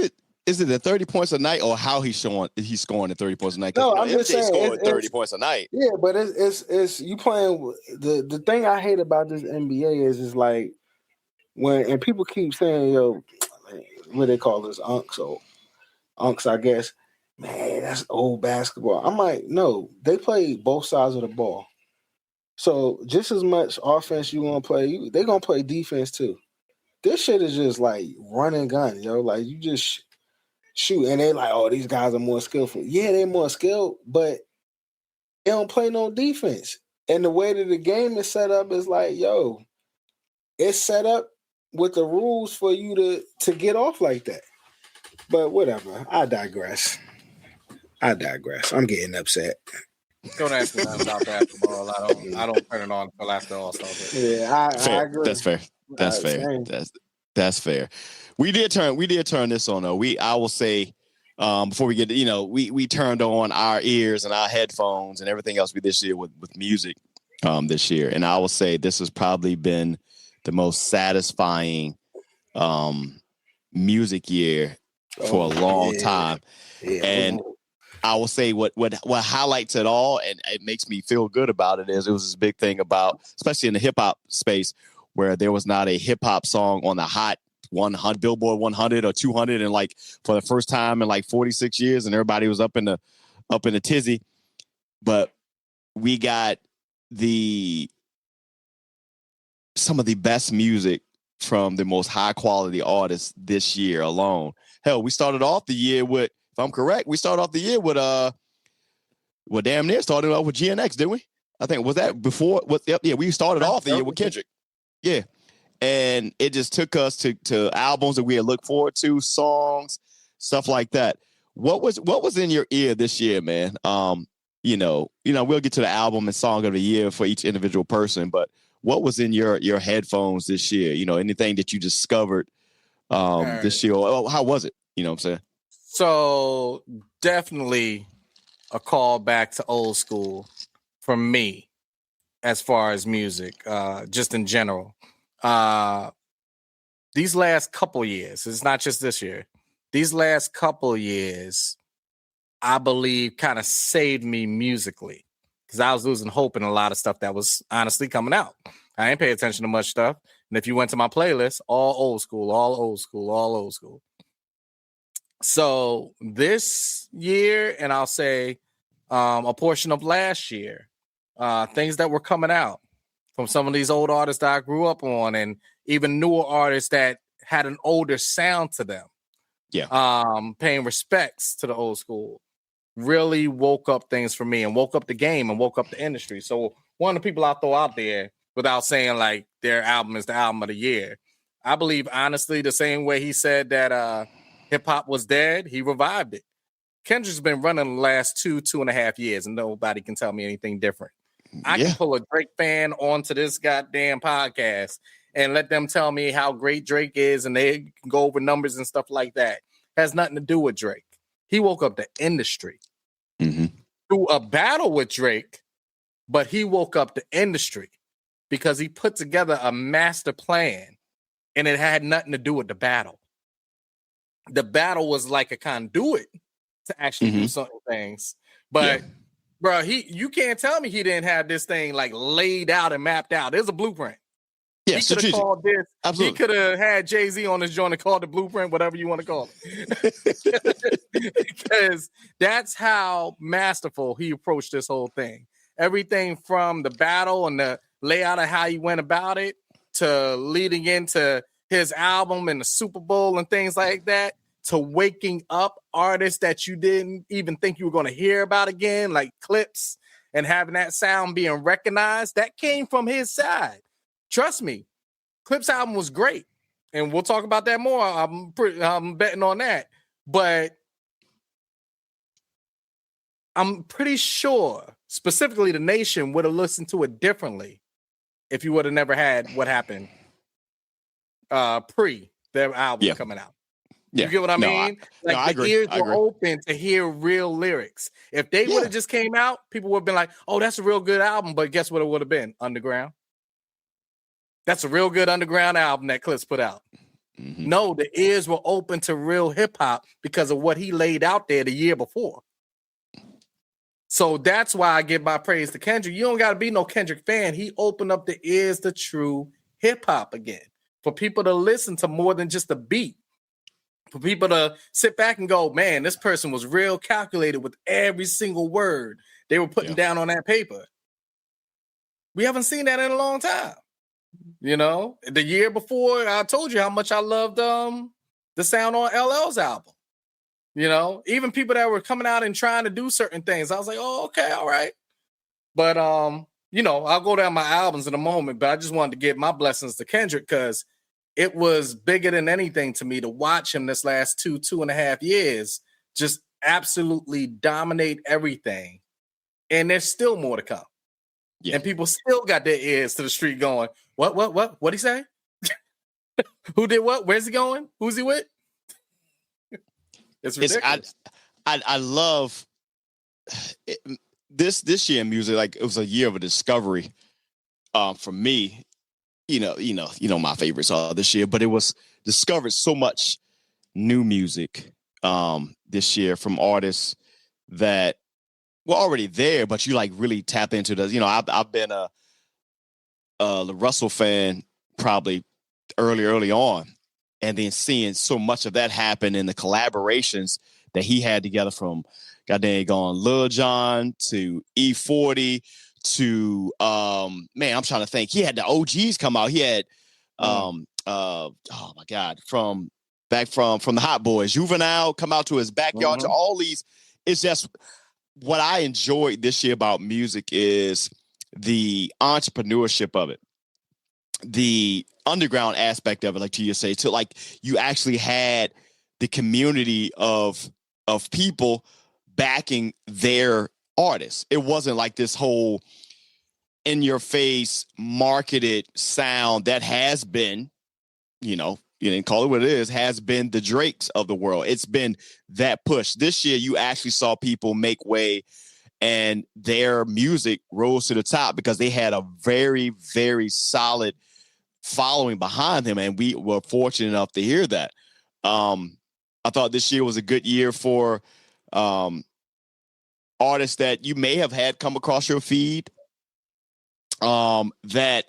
it the 30 points a night or how he's scoring the 30 points a night? No, I'm just saying scoring 30 points a night. Yeah, but it's you playing the thing I hate about this NBA is like when people keep saying, yo, what they call this unks, I guess. Man, that's old basketball. I'm like, no, they play both sides of the ball. So just as much offense you want to play, they're going to play defense too. This shit is just like run and gun, yo. Like you just shoot. And they like, oh, these guys are more skillful. Yeah, they're more skilled, but they don't play no defense. And the way that the game is set up is like, yo, it's set up with the rules for you to get off like that. But whatever. I digress. I'm getting upset. Don't ask me nothing about basketball. I don't turn it on until after All-Star break. Yeah, I agree. That's fair. That's fair. We did turn this on though. I will say before we get we turned on our ears and our headphones and everything else we this year with music this year. And I will say this has probably been the most satisfying music year for a long time. Yeah. And I will say what highlights it all, and it makes me feel good about it, is it was this big thing about, especially in the hip hop space, where there was not a hip hop song on the hot 100 Billboard 100 or 200, and like for the first time in like 46 years, and everybody was up in the tizzy. But we got some of the best music from the most high quality artists this year alone. Hell, we started off the year with, if I'm correct, we started off the year with damn near started off with GNX, didn't we? I think was that before? Yeah, we started off the year with Kendrick. Yeah, and it just took us to albums that we had looked forward to, songs, stuff like that. What was in your ear this year, man? We'll get to the album and song of the year for each individual person, but what was in your headphones this year? Anything that you discovered this year? How was it? You know what I'm saying? So definitely a call back to old school from me as far as music, just in general. These last couple years, it's not just this year, these last couple years, I believe kind of saved me musically because I was losing hope in a lot of stuff that was honestly coming out. I ain't pay attention to much stuff. And if you went to my playlist, all old school, all old school, all old school. So this year, and I'll say a portion of last year, things that were coming out from some of these old artists that I grew up on, and even newer artists that had an older sound to them. Yeah. Paying respects to the old school really woke up things for me and woke up the game and woke up the industry. So one of the people I throw out there, without saying like their album is the album of the year, I believe honestly the same way he said that hip hop was dead, he revived it. Kendrick's been running the last 2.5 years, and nobody can tell me anything different. I can pull a Drake fan onto this goddamn podcast and let them tell me how great Drake is, and they can go over numbers and stuff like that. Has nothing to do with Drake. He woke up the industry through a battle with Drake, but he woke up the industry because he put together a master plan, and it had nothing to do with the battle. The battle was like a conduit to actually do certain things. But bro, you can't tell me he didn't have this thing like laid out and mapped out. There's a blueprint. Yeah, he could have called this. Absolutely. He could have had Jay-Z on his joint and called the blueprint, whatever you want to call it. Because that's how masterful he approached this whole thing. Everything from the battle and the layout of how he went about it to leading into his album and the Super Bowl and things like that, to waking up artists that you didn't even think you were going to hear about again, like Clips, and having that sound being recognized. That came from his side. Trust me, Clips album was great, and we'll talk about that more. I'm betting on that, but I'm pretty sure specifically the nation would have listened to it differently if you would have never had what happened pre their album coming out. You get what I mean? The ears were open to hear real lyrics. If they would have just came out, people would have been like, oh, that's a real good album. But guess what it would have been? Underground. That's a real good underground album that Clips put out. No, the ears were open to real hip hop because of what he laid out there the year before. So that's why I give my praise to Kendrick. You don't got to be no Kendrick fan. He opened up the ears to true hip hop again, for people to listen to more than just a beat. For people to sit back and go, man, this person was real calculated with every single word they were putting down on that paper. We haven't seen that in a long time. You know, the year before, I told you how much I loved the sound on LL's album. You know, even people that were coming out and trying to do certain things, I was like, oh, okay, all right. But, you know, I'll go down my albums in a moment, but I just wanted to give my blessings to Kendrick because it was bigger than anything to me to watch him this last 2.5 years just absolutely dominate everything. And there's still more to come. Yeah. And people still got their ears to the street going, what'd he say? Who did what? Where's he going? Who's he with? It's ridiculous. I love it, this year in music. Like, it was a year of a discovery for me. You know my favorites are this year, but it was discovered so much new music this year from artists that were already there, but you like really tap into the. You know, I've been a Russell fan probably early on, and then seeing so much of that happen in the collaborations that he had together, from goddamn gone Lil Jon to E40 to man, I'm trying to think. He had the OGs come out. He had oh my God, from the Hot Boys, Juvenile come out to his backyard, to all these. It's just what I enjoyed this year about music is the entrepreneurship of it, the underground aspect of it, like you say, to like you actually had the community of people backing their artists. It wasn't like this whole in your face marketed sound that has been, you know, you didn't call it what it is, has been the Drakes of the world. It's been that push. This year, you actually saw people make way and their music rose to the top because they had a very, very solid following behind them. And we were fortunate enough to hear that. I thought this year was a good year for artists that you may have had come across your feed that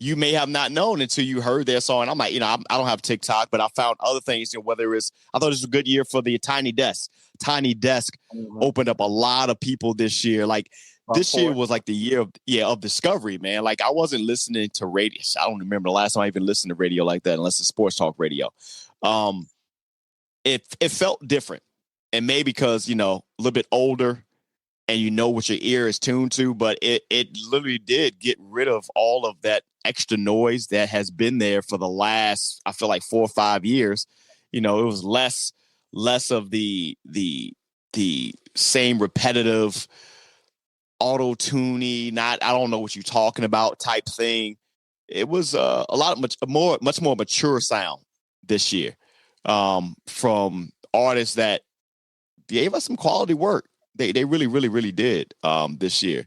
you may have not known until you heard their song. And I'm like, I don't have TikTok, but I found other things, whether it's, I thought it was a good year for the Tiny Desk. Tiny Desk opened up a lot of people this year. Like this year was like the year of discovery, man. Like I wasn't listening to radio. I don't remember the last time I even listened to radio like that, unless it's sports talk radio. It felt different. And maybe because, a little bit older, and what your ear is tuned to, but it literally did get rid of all of that extra noise that has been there for the last, I feel like 4 or 5 years. It was less of the same repetitive auto-tuney, I don't know what you're talking about type thing. It was much more mature sound this year from artists that gave us some quality work. They really, really, really did this year.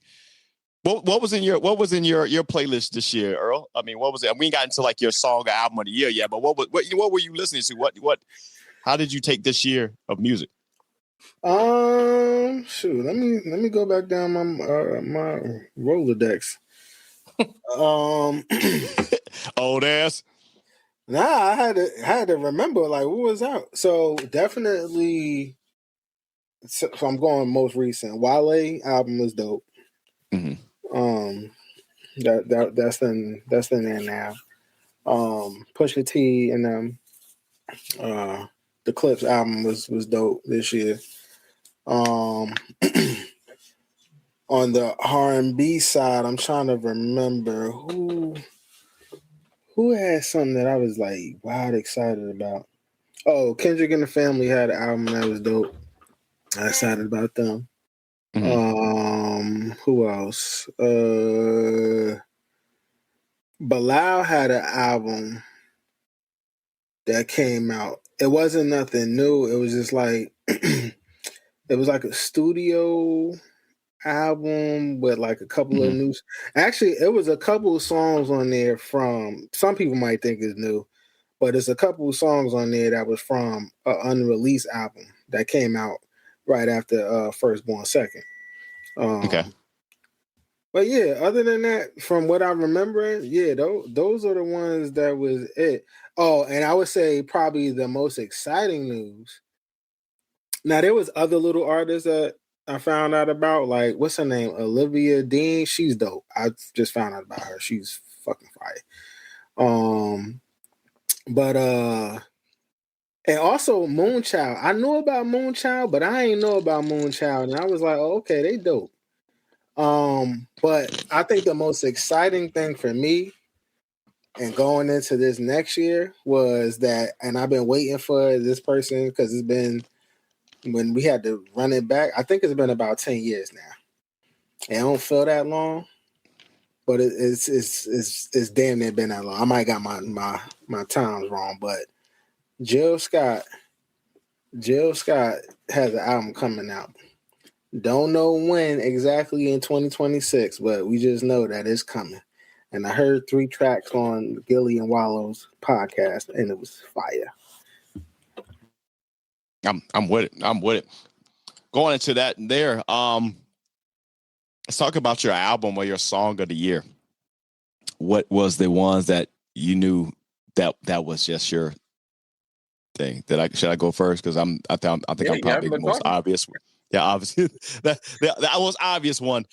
What was in your playlist this year, Earl? I mean, what was it? We ain't got into like your song or album of the year yet, but what were you listening to? How did you take this year of music? Shoot, let me go back down my Rolodex. Old ass. Nah, I had to remember like what was out. So definitely. So I'm going most recent. Wale album was dope. Mm-hmm. That's in there now. Pusha T and the Clips album was dope this year. On the R&B side, I'm trying to remember who had something that I was like wild excited about. Oh, Kendrick and the Family had an album that was dope. I excited about them. Mm-hmm. Who else? Bilal had an album that came out. It wasn't nothing new. It was just like it was like a studio album with like a couple of new. Actually, it was a couple of songs on there from some people might think is new, but it's a couple of songs on there that was from an unreleased album that came out right after Firstborn Second. Okay. But yeah, other than that, from what I'm remembering, yeah, those are the ones that was it. Oh, and I would say probably the most exciting news. Now, there was other little artists that I found out about, like, what's her name? Olivia Dean. She's dope. I just found out about her. She's fucking fire. And also Moonchild. I knew about Moonchild, but I ain't know about Moonchild. And I was like, oh, okay, they dope. But I think the most exciting thing for me and going into this next year was that, and I've been waiting for this person because it's been, when we had to run it back, I think it's been about 10 years now. And I don't feel that long, but it's damn near been that long. I might got my times wrong, but Jill Scott has an album coming out. Don't know when exactly in 2026, but we just know that it's coming. And I heard 3 tracks on Gilly and Wallow's podcast, and it was fire. I'm with it. Going into that there, let's talk about your album or your song of the year. What was the ones that you knew that was just your thing? Should I go first? Because I think I'm probably the most obvious one. Yeah, obviously that was obvious one.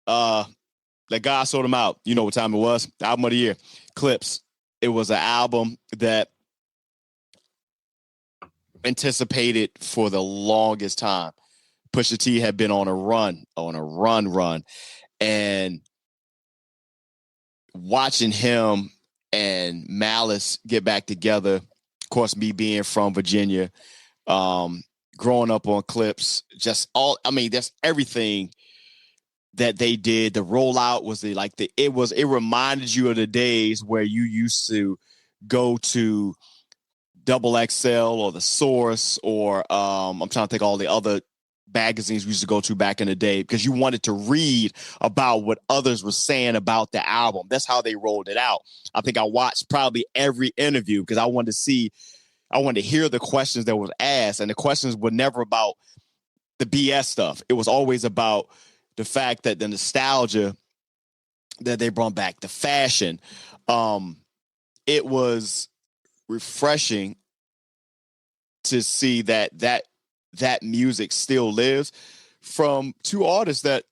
That God sold him out. You know what time it was? Album of the year, Clips. It was an album that anticipated for the longest time. Pusha T had been on a run, and watching him and Malice get back together. Of course, me being from Virginia, growing up on Clips, that's everything that they did. The rollout was it reminded you of the days where you used to go to XXL or The Source or I'm trying to think all the other magazines we used to go to back in the day because you wanted to read about what others were saying about the album. That's how they rolled it out. I think I watched probably every interview because I wanted to hear the questions that was asked, and the questions were never about the BS stuff. It was always about the fact that the nostalgia that they brought back, the fashion. It was refreshing to see that music still lives from two artists that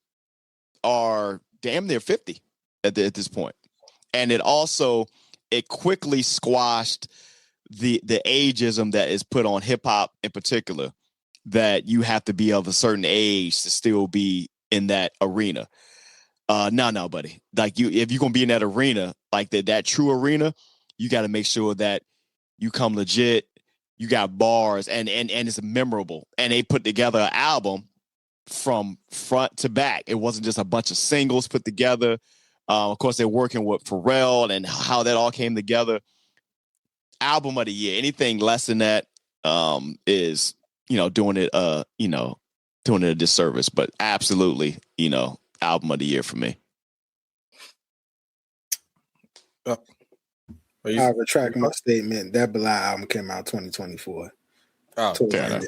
are damn near 50 at this point. And it quickly squashed the ageism that is put on hip hop in particular, that you have to be of a certain age to still be in that arena. No, buddy. Like if you're gonna be in that arena, like that true arena, you got to make sure that you come legit. You got bars and it's memorable. And they put together an album from front to back. It wasn't just a bunch of singles put together. Of course, they're working with Pharrell and how that all came together. Album of the year. Anything less than that is, doing it a disservice. But absolutely, album of the year for me. I retract my statement. That Bilal album came out 2024. Oh, okay.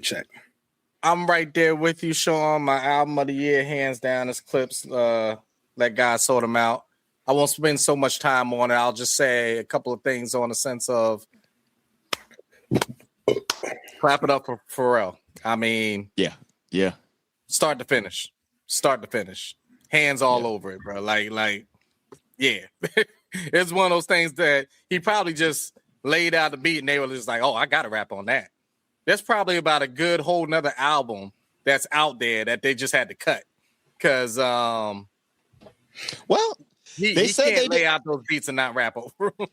Check. I'm right there with you, Sean. My album of the year, hands down, is Clips. Let God sort them out. I won't spend so much time on it. I'll just say a couple of things on the sense of clap it up for Pharrell. I mean, yeah. Start to finish. Hands all over it, bro. Like, yeah. It's one of those things that he probably just laid out the beat and they were just like, oh, I got to rap on that. There's probably about a good whole nother album that's out there that they just had to cut. Because, he said can't lay out those beats and not rap over them.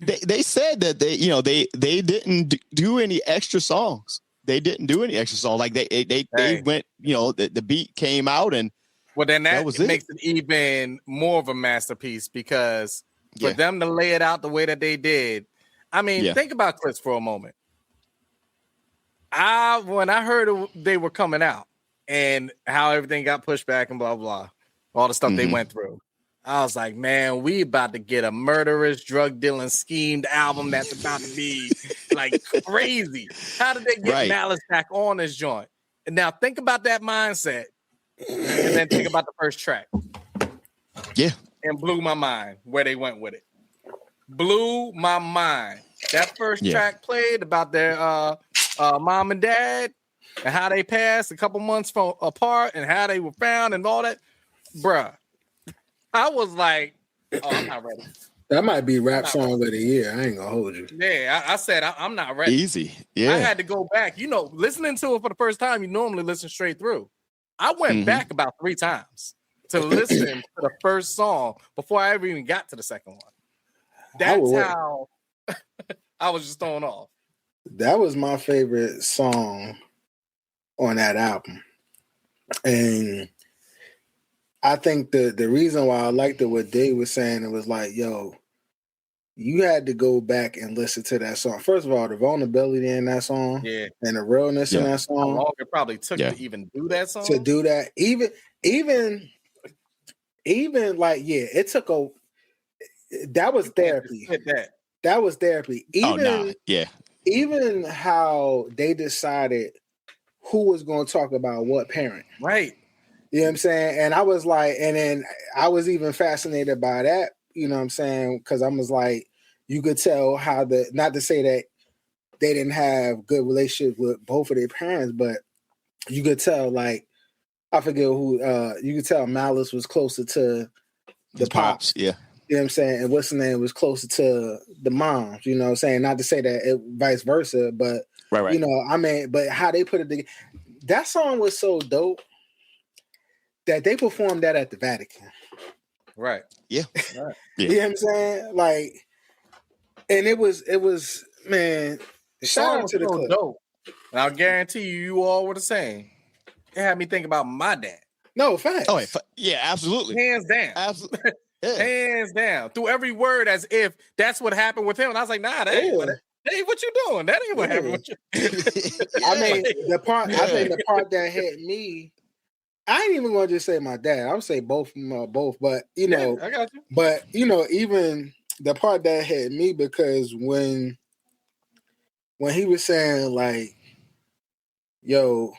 They said that they didn't do any extra songs. They didn't do any extra songs. Like they went, the beat came out and well, then that makes it even more of a masterpiece because for them to lay it out the way that they did, I mean, think about Clips for a moment. When I heard they were coming out and how everything got pushed back and blah, blah, all the stuff they went through, I was like, man, we about to get a murderous, drug dealing, schemed album that's about to be like crazy. How did they get Malice back on this joint? And now think about that mindset. And then think about the first track. Yeah. And blew my mind where they went with it. Blew my mind. That first track played about their mom and dad and how they passed a couple months apart and how they were found and all that. Bruh. I was like, oh, I'm not ready. That might be rap song of the year. I ain't gonna hold you. Yeah, I said I'm not ready. Easy. Yeah. I had to go back. Listening to it for the first time, you normally listen straight through. I went back about 3 times to listen to the first song before I ever even got to the second one. That's how I was just thrown off. That was my favorite song on that album. And I think the reason why I liked it, what Dave was saying, it was like, yo, you had to go back and listen to that song. First of all, the vulnerability in that song and the realness in that song. How long it probably took to even do that song? To do that. Even like, it took that was therapy. That was therapy. Even how they decided who was going to talk about what parent. Right. You know what I'm saying? And I was like, and then I was even fascinated by that, you know what I'm saying? Because I was like, you could tell how not to say that they didn't have good relationships with both of their parents, but you could tell, like, I forget who, you could tell Malice was closer to the pops. Yeah. You know what I'm saying? And what's the name was closer to the moms, you know what I'm saying? Not to say that vice versa, but, right. I mean, but how they put it together. That song was so dope that they performed that at the Vatican. Right. Yeah. Right. You know what I'm saying? Like, and it was, man, shout out to the clip. Dope. And I'll guarantee you all were the same. It had me think about my dad. No, facts. Oh, yeah, absolutely. Hands down. Absolutely. Yeah. Hands down. Through every word as if that's what happened with him. And I was like, nah, that ain't what you doing. That ain't what happened with you. I mean, I think the part that hit me, I ain't even gonna just say my dad. I would say both, but I got you. But even the part that hit me, because when he was saying like, yo,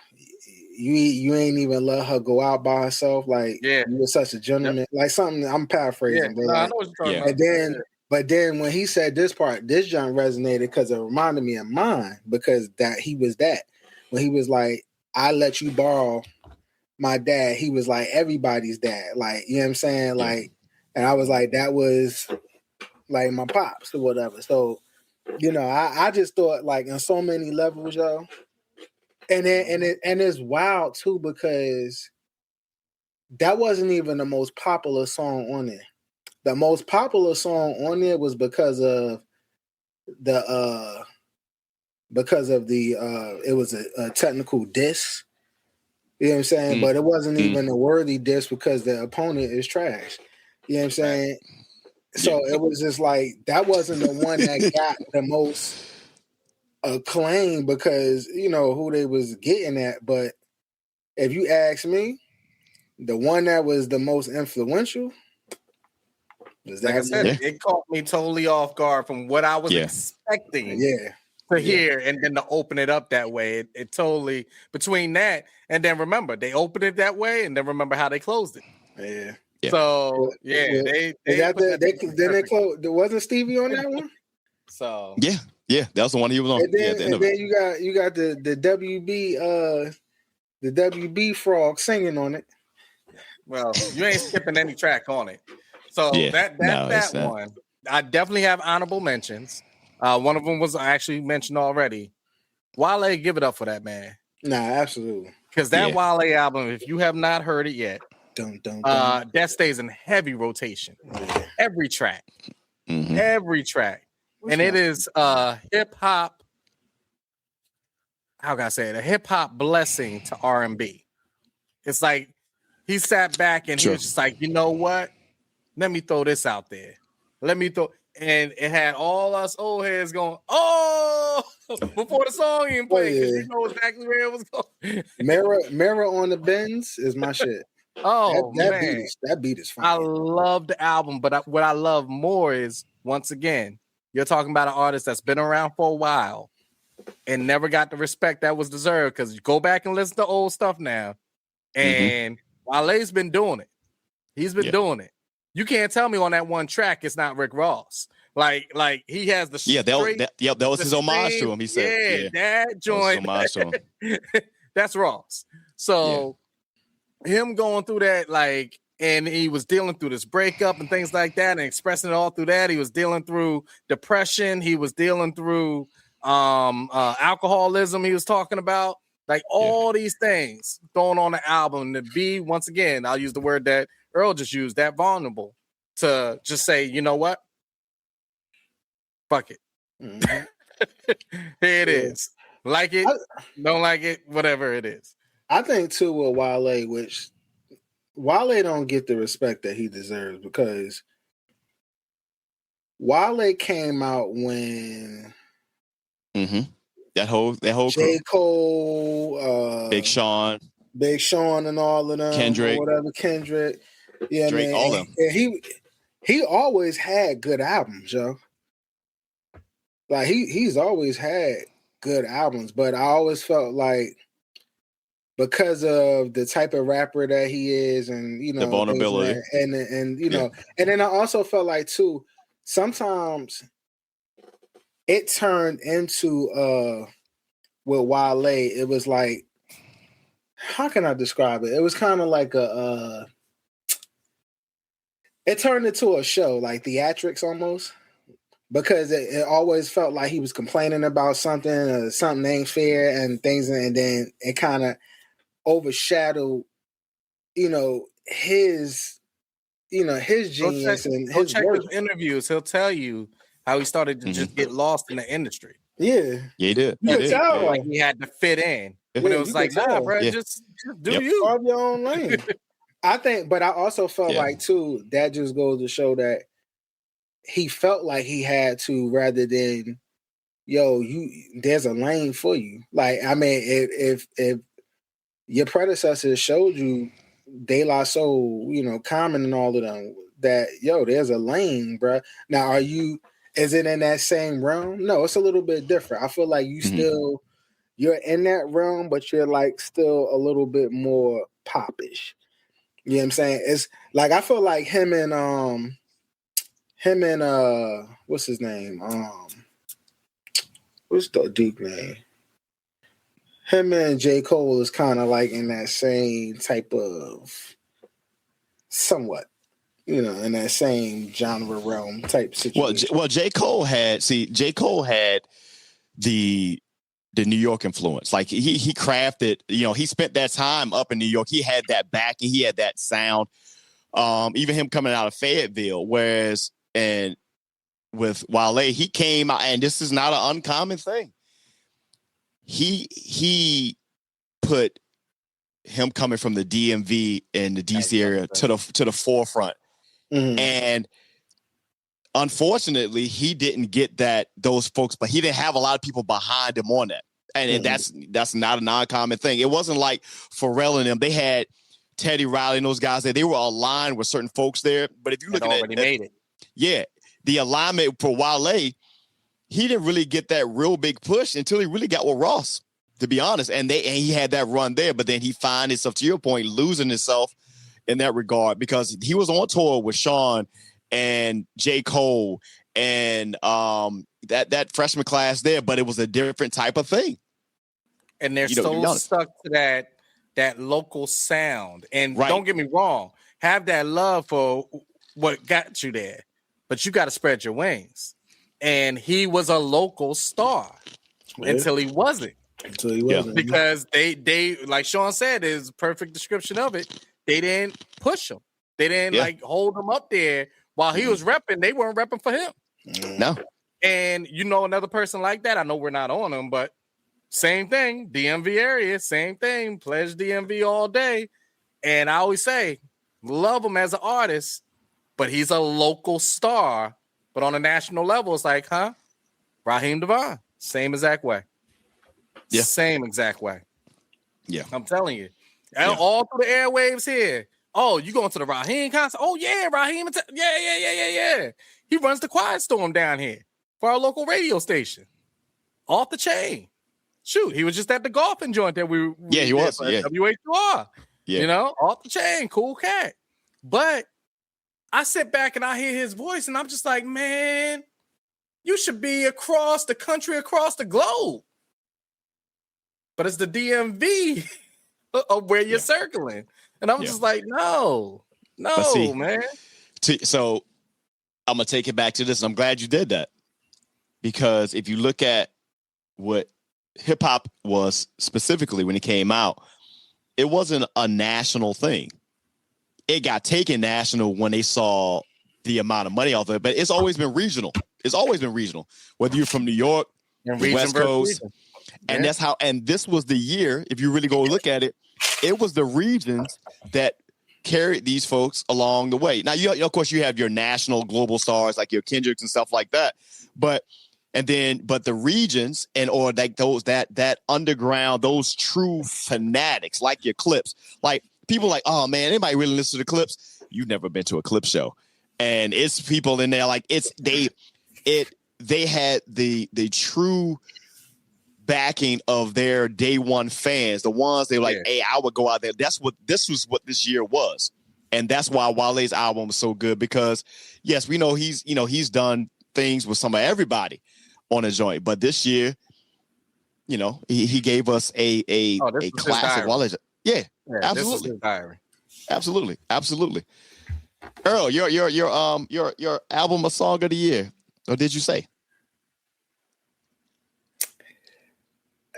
you ain't even let her go out by herself. Like, Yeah. you were such a gentleman. Like something. I'm paraphrasing, but I like, know what you're talking Yeah. about. and then, but then when he said this part, this junk resonated because it reminded me of mine because that he was that when he was like, I let you borrow my dad. He was like everybody's dad. Like, you know what I'm saying? Yeah. Like, and I was like, that was like my pops or whatever. So, you know, I just thought like on so many levels, yo. And it's wild too because that wasn't even the most popular song on there. The most popular song on there was because of the it was a technical diss. You know what I'm saying? But it wasn't even a worthy diss because the opponent is trash. You know what I'm saying? So it was just like that wasn't the one that got the most acclaim because you know who they was getting at. But if you ask me, the one that was the most influential was Like I that said, one. it caught me totally off guard from what I was expecting to hear, and then to open it up that way. It totally between that and then remember they opened it that way, and then remember how they closed it. Yeah. So they closed. There wasn't Stevie on that one. So yeah, that was the one he was on. And then, at the end of then it. you got the WB frog singing on it. Well, you ain't skipping any track on it. So that one, I definitely have honorable mentions. One of them was actually mentioned already. Wale, give it up for that man. Nah, absolutely. Because that Wale album, if you have not heard it yet, that stays in heavy rotation. Every track. Every track. And it is hip hop. How can I say it? A hip hop blessing to R&B. It's like he sat back and he was just like, you know what? Let me throw this out there. And it had all us old heads going, oh, before the song even played, because you know exactly where it was going. Mirror on the Benz is my shit. Oh, that beat is fine. I love the album, but what I love more is, once again, you're talking about an artist that's been around for a while and never got the respect that was deserved, because you go back and listen to old stuff now, and Wale's been doing it. He's been doing it. You can't tell me on that one track it's not Rick Ross. Like he has the that was his homage to him. He said, that joint. That was homage to him. That's Ross. So him going through that, like, and he was dealing through this breakup and things like that, and expressing it all through that. He was dealing through depression. He was dealing through alcoholism. He was talking about like all these things thrown on the album. To be, once again, I'll use the word that Earl just used, that vulnerable, to just say, you know what? Fuck it. Here it is. Like it, don't like it, whatever it is. I think too with Wale, which Wale don't get the respect that he deserves, because Wale came out when that whole J. Cole, Big Sean, and all of them, Kendrick, or whatever, Kendrick, yeah, Drake, man, all them. And he always had good albums, yo. Like he's always had good albums, but I always felt like, because of the type of rapper that he is, and you know, the vulnerability, and you know, and then I also felt like too, sometimes it turned into with Wale, it was like, how can I describe it? It was kind of like it turned into a show, like theatrics almost, because it always felt like he was complaining about something, or something ain't fair and things, and then it kind of overshadowed, you know, his genius and his work. His interviews. He'll tell you how he started to just get lost in the industry. Yeah, he did. You could tell. Like he had to fit in. When it was like, nah, bro, just do you. Carve your own lane. I think, but I also felt like too, that just goes to show that he felt like he had to, rather than, there's a lane for you. Like, I mean, if your predecessors showed you De La Soul, Common and all of them, that, there's a lane, bro. Now, is it in that same realm? No, it's a little bit different. I feel like you still you're in that realm, but you're like still a little bit more popish. You know what I'm saying? It's like I feel like him and what's his name? What's the Duke name? Him and J. Cole is kind of like in that same type of somewhat, you know, in that same genre realm type situation. Well, J. Cole had the New York influence. Like he crafted, you know, he spent that time up in New York. He had that backing, he had that sound. Even him coming out of Fayetteville, whereas and with Wale, he came out, and this is not an uncommon thing. He put him coming from the DMV and the DC area to the forefront. Mhm. And unfortunately, he didn't get those folks, but he didn't have a lot of people behind him on that. And that's not an uncommon thing. It wasn't like Pharrell and them. They had Teddy Riley and those guys there. They were aligned with certain folks there. But if you look at made it. Yeah, the alignment for Wale, he didn't really get that real big push until he really got with Ross, to be honest. And he had that run there, but then he found himself, to your point, losing himself in that regard, because he was on tour with Sean and J. Cole and that freshman class there, but it was a different type of thing. And they're so stuck to that local sound. And Right. Don't get me wrong, have that love for what got you there, but you got to spread your wings. And he was a local star until he wasn't. Until he wasn't. Because they like Sean said, is a perfect description of it. They didn't push him. They didn't like hold him up there while he was repping. They weren't repping for him. No. And you know another person like that. I know we're not on him, but same thing. DMV area, same thing. Pledge DMV all day. And I always say, love him as an artist, but he's a local star. But on a national level, it's like, Raheem Devon, same exact way. Yeah. Same exact way. Yeah. I'm telling you. All through the airwaves here. Oh, you going to the Raheem concert? Oh, yeah, Raheem. Yeah. He runs the Quiet Storm down here for our local radio station. Off the chain. Shoot, he was just at the golfing joint that we he was. Yeah. WHUR. Yeah. You know, off the chain. Cool cat. But I sit back and I hear his voice and I'm just like, man, you should be across the country, across the globe. But it's the DMV of where you're circling. And I'm just like, no, man. So I'm going to take it back to this. And I'm glad you did that. Because if you look at what hip hop was specifically when it came out, it wasn't a national thing. It got taken national when they saw the amount of money off of it, but it's always been regional. It's always been regional, whether you're from New York, the West Coast. And that's how, and this was the year, if you really go look at it, it was the regions that carried these folks along the way. Now, of course, you have your national global stars like your Kendricks and stuff like that. But the regions or like those, that underground, those true fanatics like your Clips, like people like, oh man, anybody really listen to the Clips? You've never been to a Clip show. And it's people in there like they had the true backing of their day one fans, the ones they were like, hey, I would go out there. This was what this year was. And that's why Wale's album was so good, because yes, we know he's done things with some of everybody on a joint, but this year, he gave us a classic Wale. Yeah, absolutely. Absolutely. Earl, your album or song of the year, or did you say?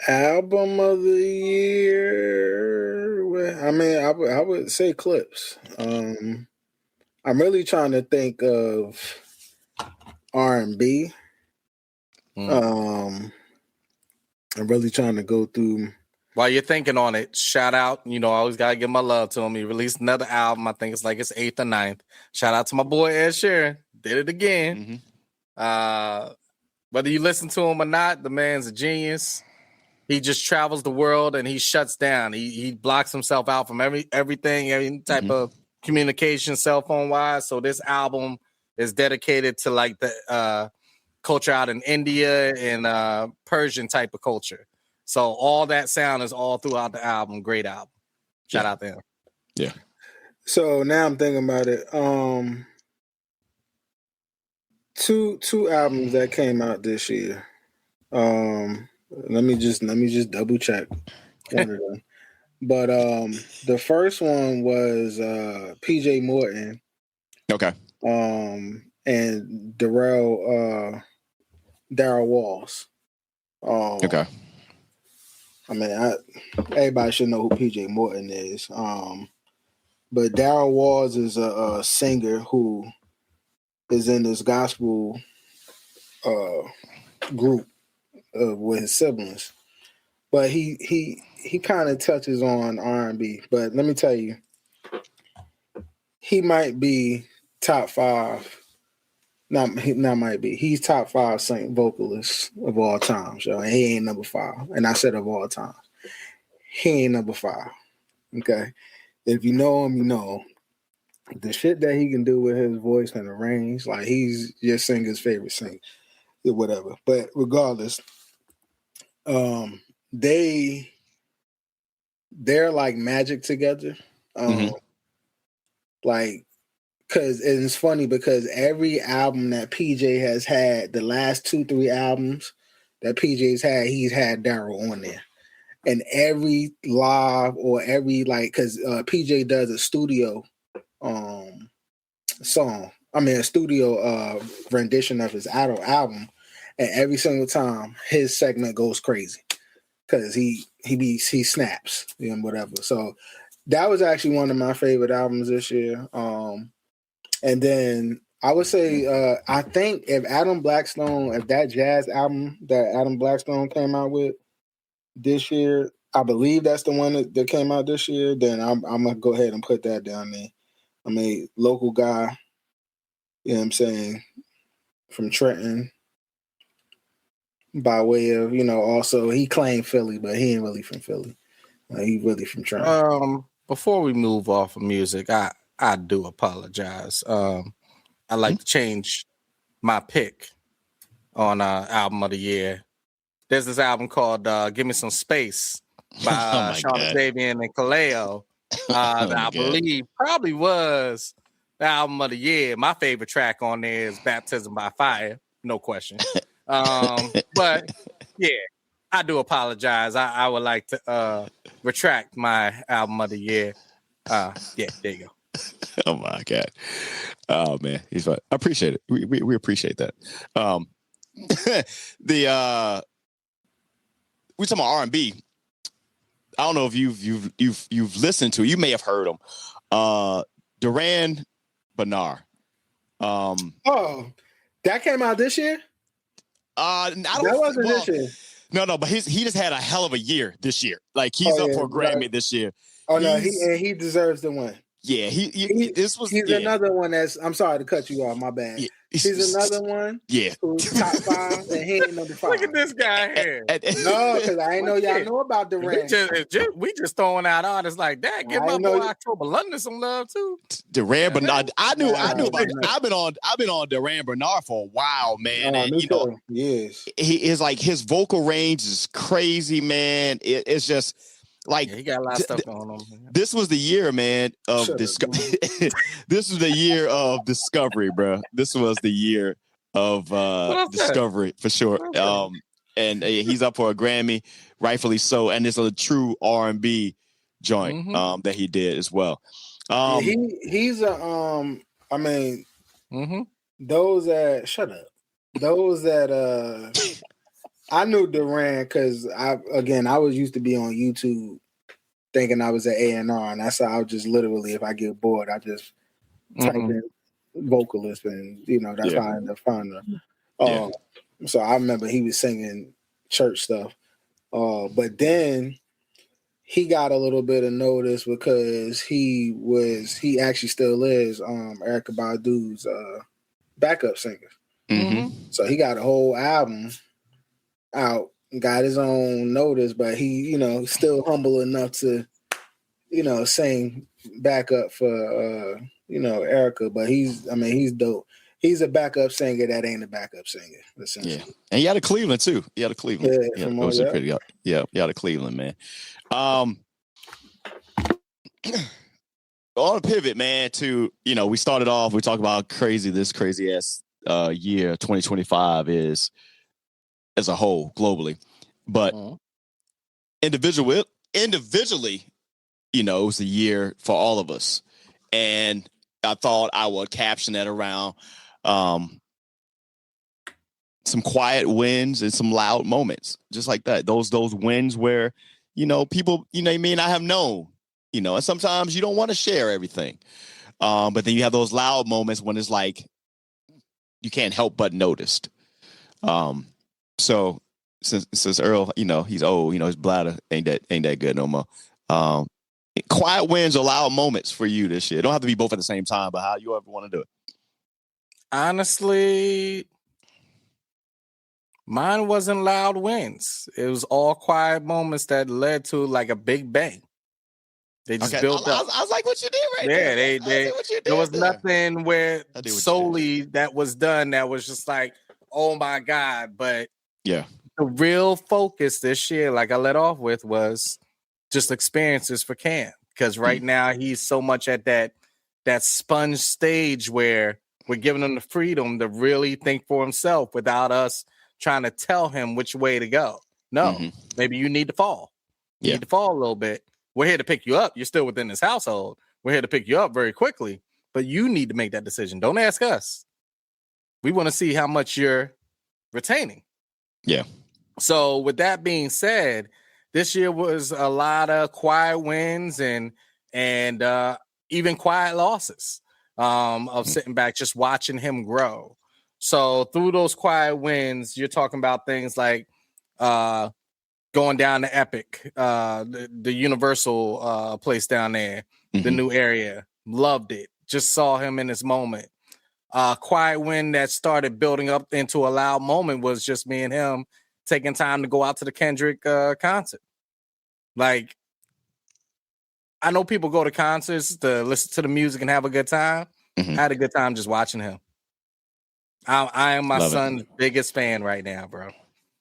Album of the year. I mean, I would say Clips. I'm really trying to think of R&B. I'm really trying to go through. While you're thinking on it, shout out. I always gotta give my love to him. He released another album. I think it's like his 8th or 9th. Shout out to my boy Ed Sheeran. Did it again. Mm-hmm. Whether you listen to him or not, the man's a genius. He just travels the world and he shuts down. He blocks himself out from everything, any type of communication, cell phone wise. So this album is dedicated to like the culture out in India and Persian type of culture. So all that sound is all throughout the album. Great album. Shout out to him. Yeah. So now I'm thinking about it. Two albums that came out this year. Let me just double check one of them. But the first one was PJ Morton. Okay. And Daryl Walls. Okay. I mean, everybody should know who PJ Morton is. But Daryl Walls is a singer who is in this gospel group with his siblings. But he kind of touches on R&B. But let me tell you, he might be top 5. He's top 5 vocalists of all time. So and he ain't number 5. And I said of all time. He ain't number 5. Okay. If you know him, you know him. The shit that he can do with his voice and the range, like he's your singer's favorite singer, or whatever. But regardless, they're like magic together. Like, cause it's funny because every album that PJ has had, the last 2-3 albums that PJ's had, he's had Daryl on there. And every live or every cause PJ does a studio song. I mean a studio rendition of his album, and every single time his segment goes crazy because he snaps and whatever. So that was actually one of my favorite albums this year. And then I would say I think if that jazz album that Adam Blackstone came out with this year, I believe that's the one that came out this year, then I'm gonna go ahead and put that down there. I mean, local guy, you know what I'm saying, from Trenton, by way of, also he claimed Philly, but he ain't really from Philly. He really from Trenton. Before we move off of music, I do apologize. I'd like to change my pick on album of the year. There's this album called Give Me Some Space by Sean Xavier and Kaleo. That I believe probably was the album of the year. My favorite track on there is Baptism by Fire, no question. But yeah, I do apologize. I would like to retract my album of the year. Yeah, there you go. Oh my God. Oh man, he's fine. I appreciate it. We appreciate that. We talking about R&B. I don't know if you've listened to. You may have heard him. Duran Bernard. That came out this year. This year. No, but he just had a hell of a year this year. Like he's up for a Grammy this year. He deserves the win. Yeah, he's another one that's. I'm sorry to cut you off. My bad. Yeah, he's another one. Yeah, who's top 5 and he ain't number 5. Look at this guy here. No, because I ain't know y'all know about Duran. We just throwing out artists like that. Give my boy October London some love too. Duran Bernard. I knew about it. I've been on Duran Bernard for a while, man. And yes, he is like his vocal range is crazy, man. It's just. Like he got a lot of stuff going on. This was the year, man, of discovery. This was the year of discovery, bro. This was the year of discovery for sure. And he's up for a Grammy, rightfully so. And it's a true R&B joint that he did as well. He's a I mean, those that I knew Duran because I was used to be on YouTube thinking I was an A&R, and that's how I would just literally, if I get bored, I just type in vocalist, and that's how I ended up finding them. So I remember he was singing church stuff, but then he got a little bit of notice because he actually still is Erykah Badu's backup singer. So he got a whole album out, got his own notice, but he, still humble enough to, sing backup for, Erykah. But he's dope. he's a backup singer that ain't a backup singer. Essentially. Yeah, and you out of Cleveland too. You out of Cleveland. Yeah, from all that. You out of Cleveland, man. On a pivot, man, to, we started off, we talked about this crazy ass year 2025 is as a whole globally, but individually, it's a year for all of us. And I thought I would caption that around some quiet wins and some loud moments, just like that. Those wins where, people, you may not have known, and sometimes you don't want to share everything. But then you have those loud moments when it's like, you can't help but noticed. So since Earl, he's old, his bladder ain't that good no more. Quiet wins or loud moments for you this year. It don't have to be both at the same time, but how you ever want to do it. Honestly, mine wasn't loud wins. It was all quiet moments that led to like a big bang. They just built up. I was like, what you did right there. Yeah, there was nothing where solely that was done that was just like, oh my God. But yeah, the real focus this year, like I let off with, was just experiences for Cam. Because right now he's so much at that sponge stage where we're giving him the freedom to really think for himself without us trying to tell him which way to go. No, maybe you need to fall. You need to fall a little bit. We're here to pick you up. You're still within this household. We're here to pick you up very quickly, but you need to make that decision. Don't ask us. We want to see how much you're retaining. Yeah. So with that being said, this year was a lot of quiet wins and even quiet losses of sitting back, just watching him grow. So through those quiet wins, you're talking about things like going down to Epic, the Universal place down there, the new area. Loved it. Just saw him in his moment. Quiet win that started building up into a loud moment was just me and him taking time to go out to the Kendrick concert. Like, I know people go to concerts to listen to the music and have a good time. I had a good time just watching him. I am my son's biggest fan right now, bro.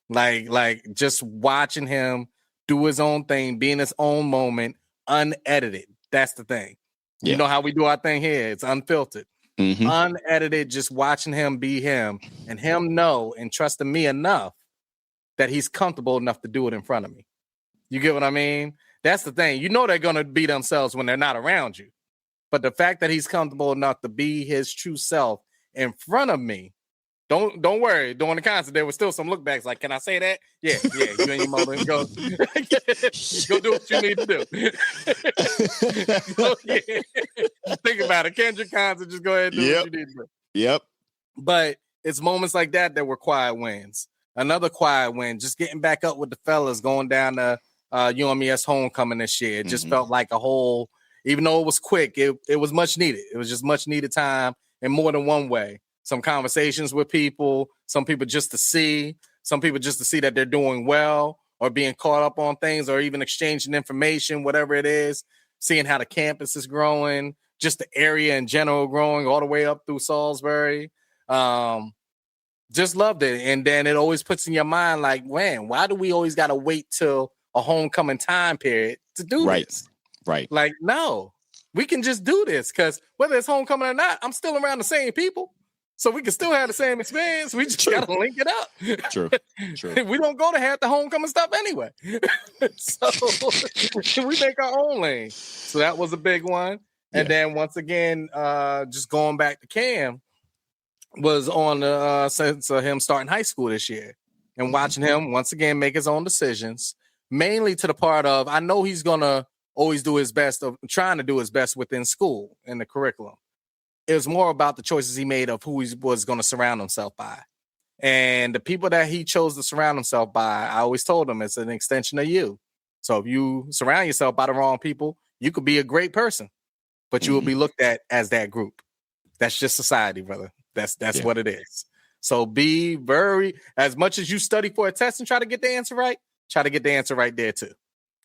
Like just watching him do his own thing, be in his own moment, unedited. That's the thing. Yeah. You know how we do our thing here. It's unfiltered. Unedited, just watching him be him and him know and trusting me enough that he's comfortable enough to do it in front of me. You get what I mean? That's the thing. You know they're going to be themselves when they're not around you. But the fact that he's comfortable enough to be his true self in front of me, don't worry. During the concert, there was still some look backs. Like, can I say that? Yeah. You and your mother go do what you need to do. Think about it. Kendrick concert, just go ahead and do what you need to do. Yep. But it's moments like that were quiet wins. Another quiet win, just getting back up with the fellas, going down to UMES homecoming this year. It just felt like a whole, even though it was quick, it was much needed. It was just much needed time in more than one way. Some conversations with people, some people just to see that they're doing well or being caught up on things or even exchanging information, whatever it is, seeing how the campus is growing, just the area in general growing all the way up through Salisbury. Just loved it. And then it always puts in your mind like, man, why do we always got to wait till a homecoming time period to do this? Right. Like, no, we can just do this because whether it's homecoming or not, I'm still around the same people. So we can still have the same experience. We just got to link it up. True. We don't go to half the homecoming stuff anyway. So we make our own lane. So that was a big one. And then once again, just going back to Cam was on the sense of him starting high school this year and watching him once again make his own decisions, mainly to the part of, I know he's going to always do his best of trying to do his best within school in the curriculum. It was more about the choices he made of who he was going to surround himself by. And the people that he chose to surround himself by, I always told him it's an extension of you. So if you surround yourself by the wrong people, you could be a great person, but you will be looked at as that group. That's just society, brother. That's what it is. So be very, as much as you study for a test and try to get the answer right, try to get the answer right there too.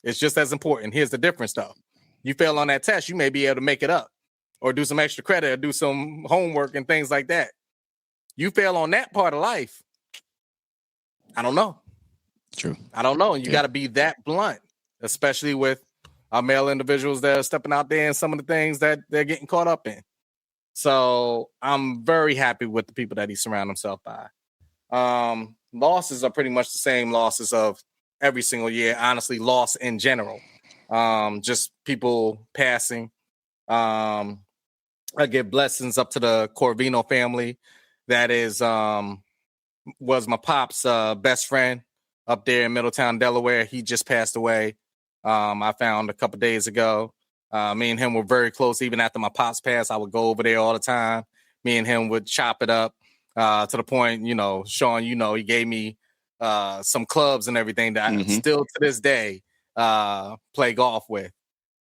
It's just as important. Here's the difference though. You fail on that test, you may be able to make it up or do some extra credit or do some homework and things like that. You fail on that part of life, I don't know. True. I don't know. And you got to be that blunt, especially with our male individuals that are stepping out there and some of the things that they're getting caught up in. So I'm very happy with the people that he surrounded himself by. Losses are pretty much the same losses of every single year. Honestly, loss in general. Just people passing. I give blessings up to the Corvino family. That is was my pop's best friend up there in Middletown, Delaware. He just passed away. I found a couple days ago. Me and him were very close. Even after my pops passed, I would go over there all the time. Me and him would chop it up to the point, Sean, he gave me some clubs and everything that I still to this day play golf with.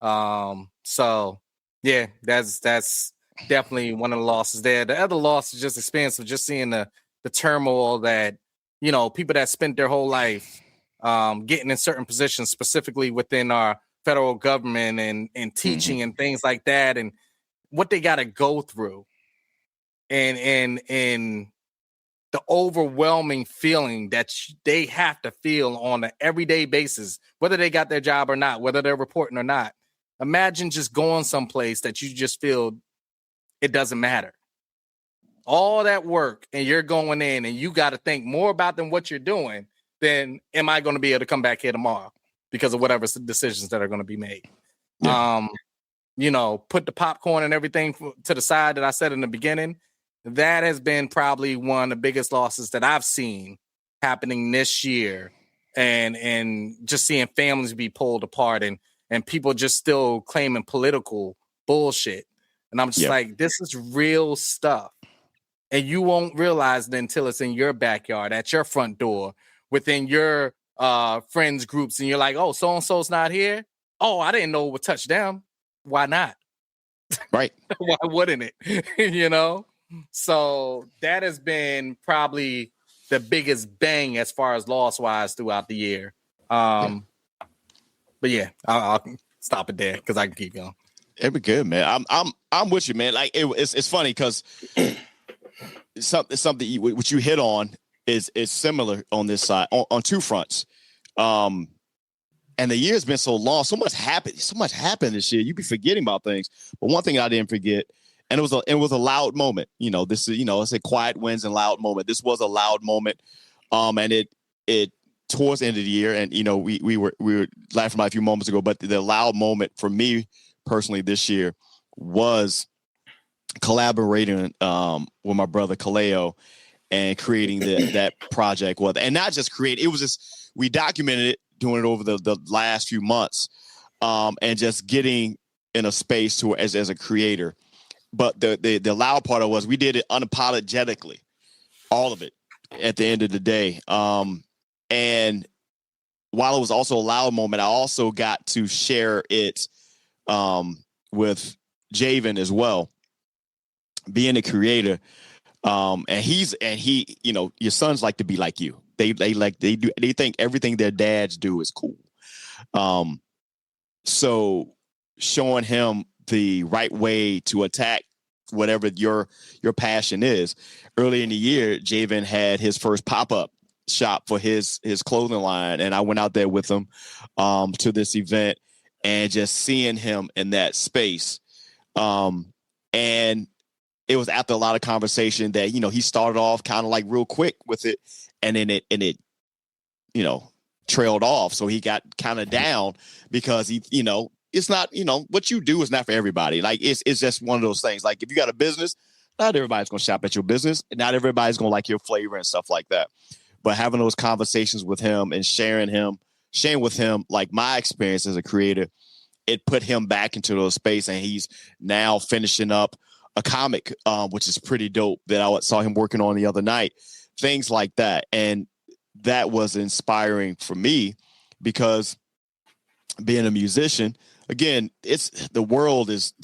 So yeah, that's definitely one of the losses there. The other loss is just experience of just seeing the turmoil that, people that spent their whole life getting in certain positions, specifically within our federal government and teaching and things like that, and what they got to go through, and the overwhelming feeling that they have to feel on an everyday basis, whether they got their job or not, whether they're reporting or not. Imagine just going someplace that you just feel it doesn't matter. All that work, and you're going in and you got to think more about than what you're doing, then am I going to be able to come back here tomorrow because of whatever decisions that are going to be made? Yeah. Put the popcorn and everything to the side that I said in the beginning. That has been probably one of the biggest losses that I've seen happening this year, and just seeing families be pulled apart and people just still claiming political bullshit. And I'm just like, this is real stuff. And you won't realize it until it's in your backyard, at your front door, within your friends groups. And you're like, oh, so-and-so's not here. Oh, I didn't know it would touch them. Why not? Right. Why wouldn't it? So that has been probably the biggest bang as far as loss-wise throughout the year. But yeah, I'll stop it there because I can keep going. It'd be good, man. I'm with you, man. Like it's funny because something what you hit on is similar on this side on two fronts. And the year's been so long, so much happened this year. You be forgetting about things. But one thing I didn't forget, and it was a loud moment. This is it's a quiet wins and loud moment. This was a loud moment. And it towards the end of the year, and we were laughing about a few moments ago, but the loud moment for me personally this year was collaborating with my brother Kaleo and creating that project and not just create. It was just we documented it, doing it over the last few months, and just getting in a space to as a creator. But the loud part of it was we did it unapologetically, all of it at the end of the day. And while it was also a loud moment, I also got to share it with Javen as well, being a creator. And he, your sons like to be like you. They think everything their dads do is cool. So showing him the right way to attack whatever your passion is. Early in the year, Javen had his first pop-up shop for his clothing line, and I went out there with him to this event, and just seeing him in that space. And it was after a lot of conversation that, he started off kind of like real quick with it, and then it trailed off. So he got kind of down because it's not, what you do is not for everybody. Like it's just one of those things. Like if you got a business, not everybody's going to shop at your business, and not everybody's going to like your flavor and stuff like that. But having those conversations with him and sharing with him, like my experience as a creator, it put him back into those space, and he's now finishing up a comic, which is pretty dope, that I saw him working on the other night, things like that. And that was inspiring for me because being a musician, again, the world is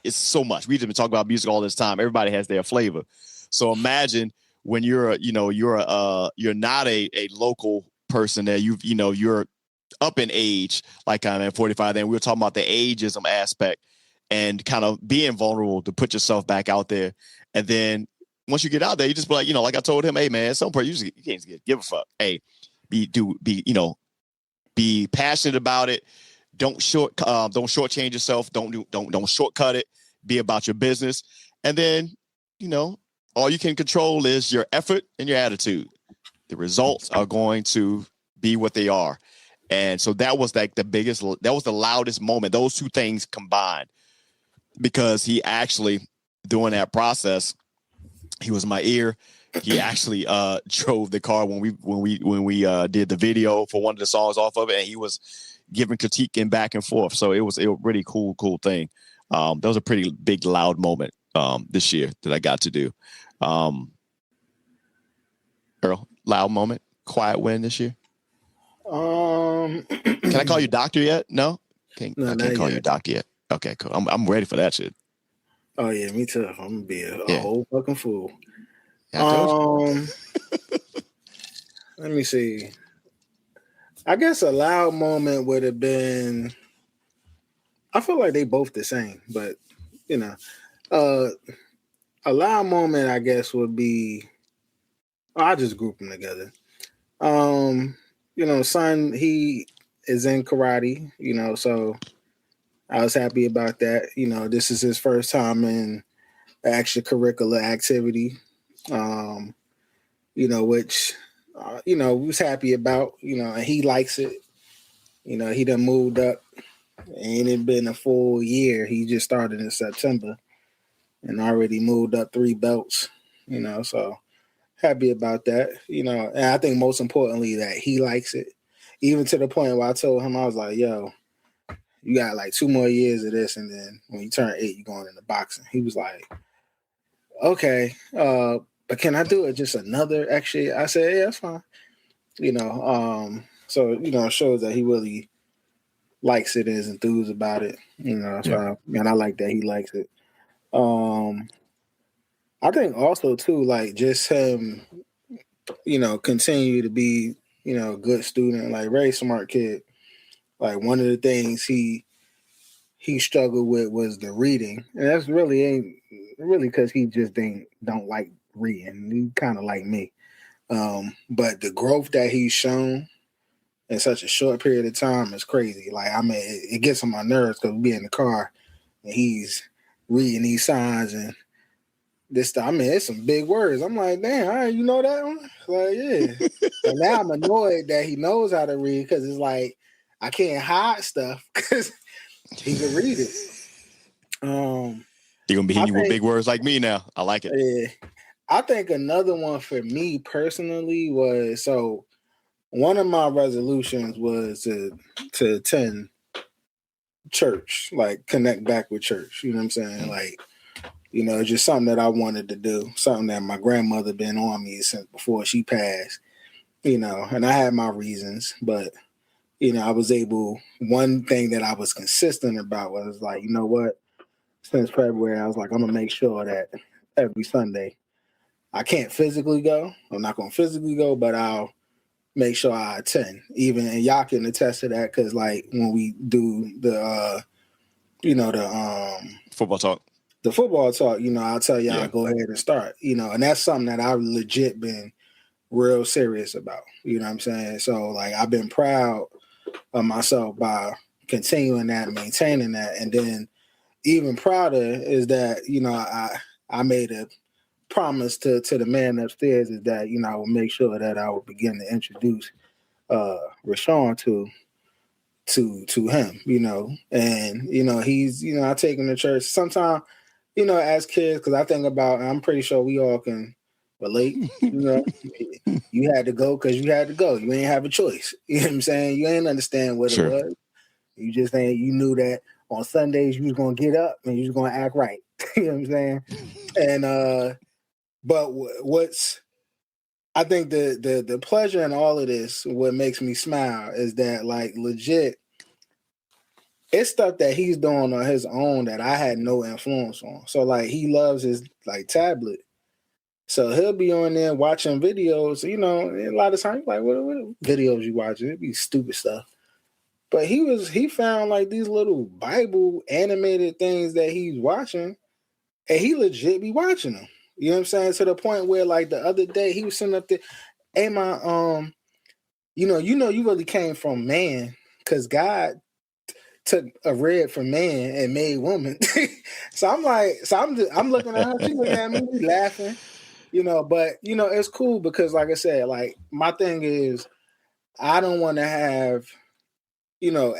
so much. We've been talking about music all this time. Everybody has their flavor. So imagine when you're not a local person that you're up in age, like I'm at 45. Then we were talking about the ageism aspect and kind of being vulnerable to put yourself back out there. And then once you get out there, you just be like, like I told him, hey man, at some point you can't give a fuck. Hey, be passionate about it. Don't shortchange yourself. Don't shortcut it. Be about your business. And then, all you can control is your effort and your attitude. The results are going to be what they are. And so that was like that was the loudest moment. Those two things combined, because he actually, during that process, he was in my ear. He actually drove the car when we did the video for one of the songs off of it, and he was giving critique and back and forth. So it was a really cool thing. That was a pretty big, loud moment this year that I got to do. Earl, loud moment, quiet win this year. Can I call you doctor yet? No, I can't call you doctor yet. Okay, cool. I'm ready for that shit. Oh yeah, me too. I'm gonna be a whole fucking fool. Let me see. I guess a loud moment would have been. I feel like they both the same, but a loud moment I guess would be. I'll just group them together. Son, he is in karate. So I was happy about that. This is his first time in extracurricular activity. Which we was happy about. And he likes it. He done moved up. Ain't it been a full year? He just started in September and already moved up 3 belts. So happy about that. And I think most importantly that he likes it. Even to the point where I told him, I was like, yo, you got like 2 more years of this, and then when you turn 8, you're going into boxing. He was like, okay, but can I do it just another extra? I said, yeah, that's fine. So it shows that he really likes it and is enthused about it. So and I like that he likes it. I think also too, like just him, continue to be, a good student, like very smart kid. Like one of the things he struggled with was the reading, and that's ain't because he just don't like reading. He kind of like me, but the growth that he's shown in such a short period of time is crazy. Like it gets on my nerves because we be in the car and he's reading these signs and this stuff. It's some big words. I'm like, damn, all right, you know that one? Like, yeah. And now I'm annoyed that he knows how to read because it's like I can't hide stuff because he can read it. You're gonna be hitting you with big words like me now. I like it. Yeah. I think another one for me personally was one of my resolutions was to attend church, like connect back with church. You know what I'm saying? Like, just something that I wanted to do, something that my grandmother been on me since before she passed, and I had my reasons, but, I was able, one thing that I was consistent about was like, you know what, since February, I was like, I'm going to make sure that every Sunday, I can't physically go. I'm not going to physically go, but I'll make sure I attend even, and y'all can attest to that. Cause like when we do the, football talk, I'll tell y'all go ahead and start, and that's something that I've legit been real serious about, you know what I'm saying? So like, I've been proud of myself by continuing that and maintaining that. And then even prouder is that, I made a promise to the man upstairs is that, I will make sure that I will begin to introduce Rashawn to him, and, he's, I take him to church sometimes, as kids, because I think about, and I'm pretty sure we all can relate, you had to go because you had to go. You ain't have a choice. You know what I'm saying? You ain't understand what it was. You just ain't, you knew that on Sundays you was going to get up and you was going to act right. You know what I'm saying? And, but I think the pleasure in all of this, what makes me smile is that like legit, it's stuff that he's doing on his own that I had no influence on. So like he loves his like tablet. So he'll be on there watching videos, a lot of times like what videos you watching? It'd be stupid stuff. But he found like these little Bible animated things that he's watching, and he legit be watching them. You know what I'm saying? To the point where like the other day he was sitting up there, hey my you really came from man, because God took a red from man and made woman. So I'm looking at her, she looking at me, we laughing, but it's cool because like I said, like my thing is I don't want to have,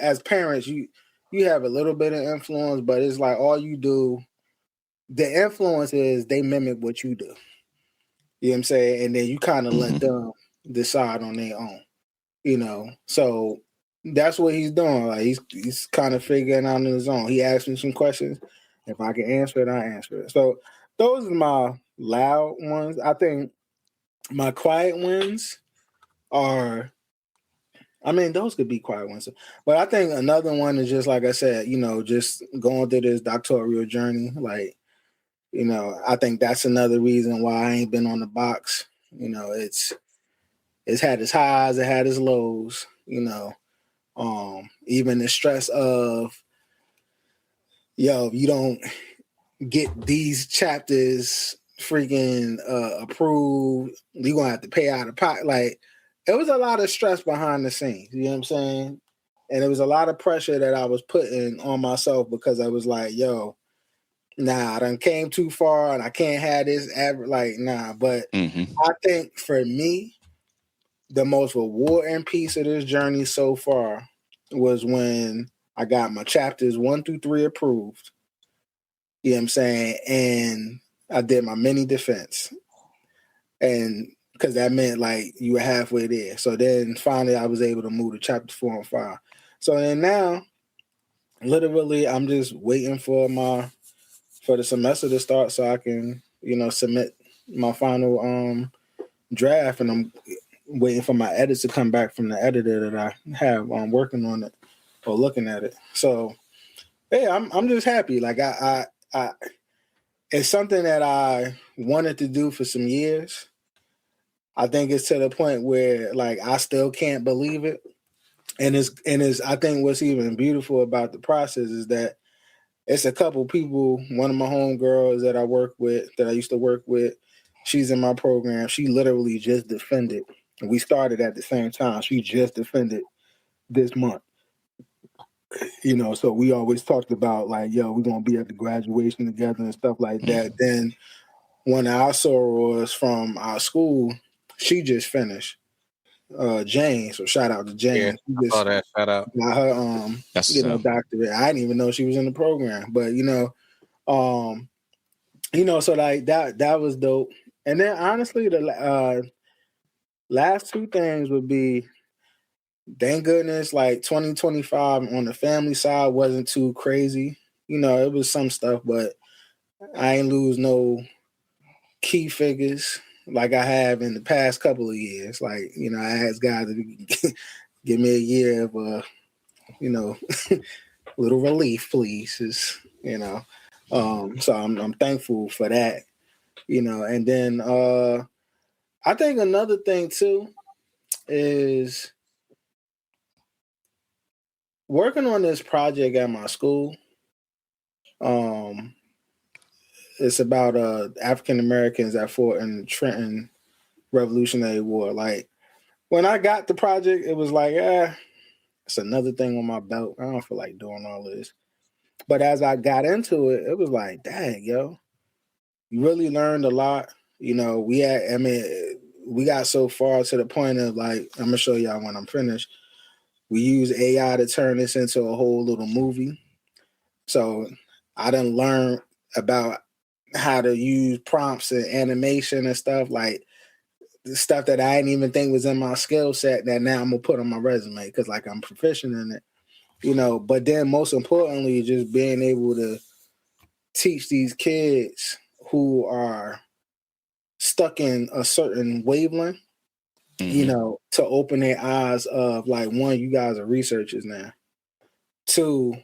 as parents, you have a little bit of influence, but it's like all you do, the influence is they mimic what you do. You know what I'm saying? And then you kind of let them decide on their own, So that's what he's doing. Like he's kind of figuring out on his own. He asked me some questions. If I can answer it, I answer it. So those are my loud ones. I think my quiet ones are, those could be quiet ones. But I think another one is just like I said, just going through this doctoral journey. Like, I think that's another reason why I ain't been on the box. It's had its highs, it had its lows, even the stress of, you don't get these chapters freaking approved, you're gonna have to pay out of pocket. Like, it was a lot of stress behind the scenes, you know what I'm saying? And it was a lot of pressure that I was putting on myself because I was like, I done came too far and I can't have this But I think for me, the most rewarding piece of this journey so far was when I got my chapters 1 through 3 approved. You know what I'm saying? And I did my mini defense. And because that meant like you were halfway there. So then finally I was able to move to chapter 4 and 5. So then now, literally, I'm just waiting for the semester to start so I can, submit my final draft, and I'm waiting for my edits to come back from the editor that I have working on it or looking at it. So, yeah, I'm just happy. Like I it's something that I wanted to do for some years. I think it's to the point where like I still can't believe it. And it's I think what's even beautiful about the process is that it's a couple people, one of my homegirls that I used to work with, she's in my program. She literally just defended. We started at the same time. She just defended this month. So we always talked about like, we're going to be at the graduation together and stuff like that. Then one of our sorors from our school, she just finished. Jane, so shout out to Jane. Yeah, I saw that. Shout out. Got her doctorate. I didn't even know she was in the program, but so like that was dope. And then honestly, the last two things would be, thank goodness, like 2025 on the family side wasn't too crazy. It was some stuff, but I ain't lose no key figures like I have in the past couple of years. Like, I asked God to give me a year of little relief, please. So I'm thankful for that. And then I think another thing too is working on this project at my school. It's about African Americans that fought in the Trenton Revolutionary War. Like, when I got the project, it was like, it's another thing on my belt. I don't feel like doing all this. But as I got into it, it was like, dang, yo, you really learned a lot. We got so far to the point of like, I'm gonna show y'all when I'm finished. We use AI to turn this into a whole little movie. So I done learned about how to use prompts and animation and stuff, like the stuff that I didn't even think was in my skill set that now I'm gonna put on my resume because like I'm proficient in it. But then most importantly, just being able to teach these kids who are stuck in a certain wavelength, to open their eyes of like, one, you guys are researchers now. Two,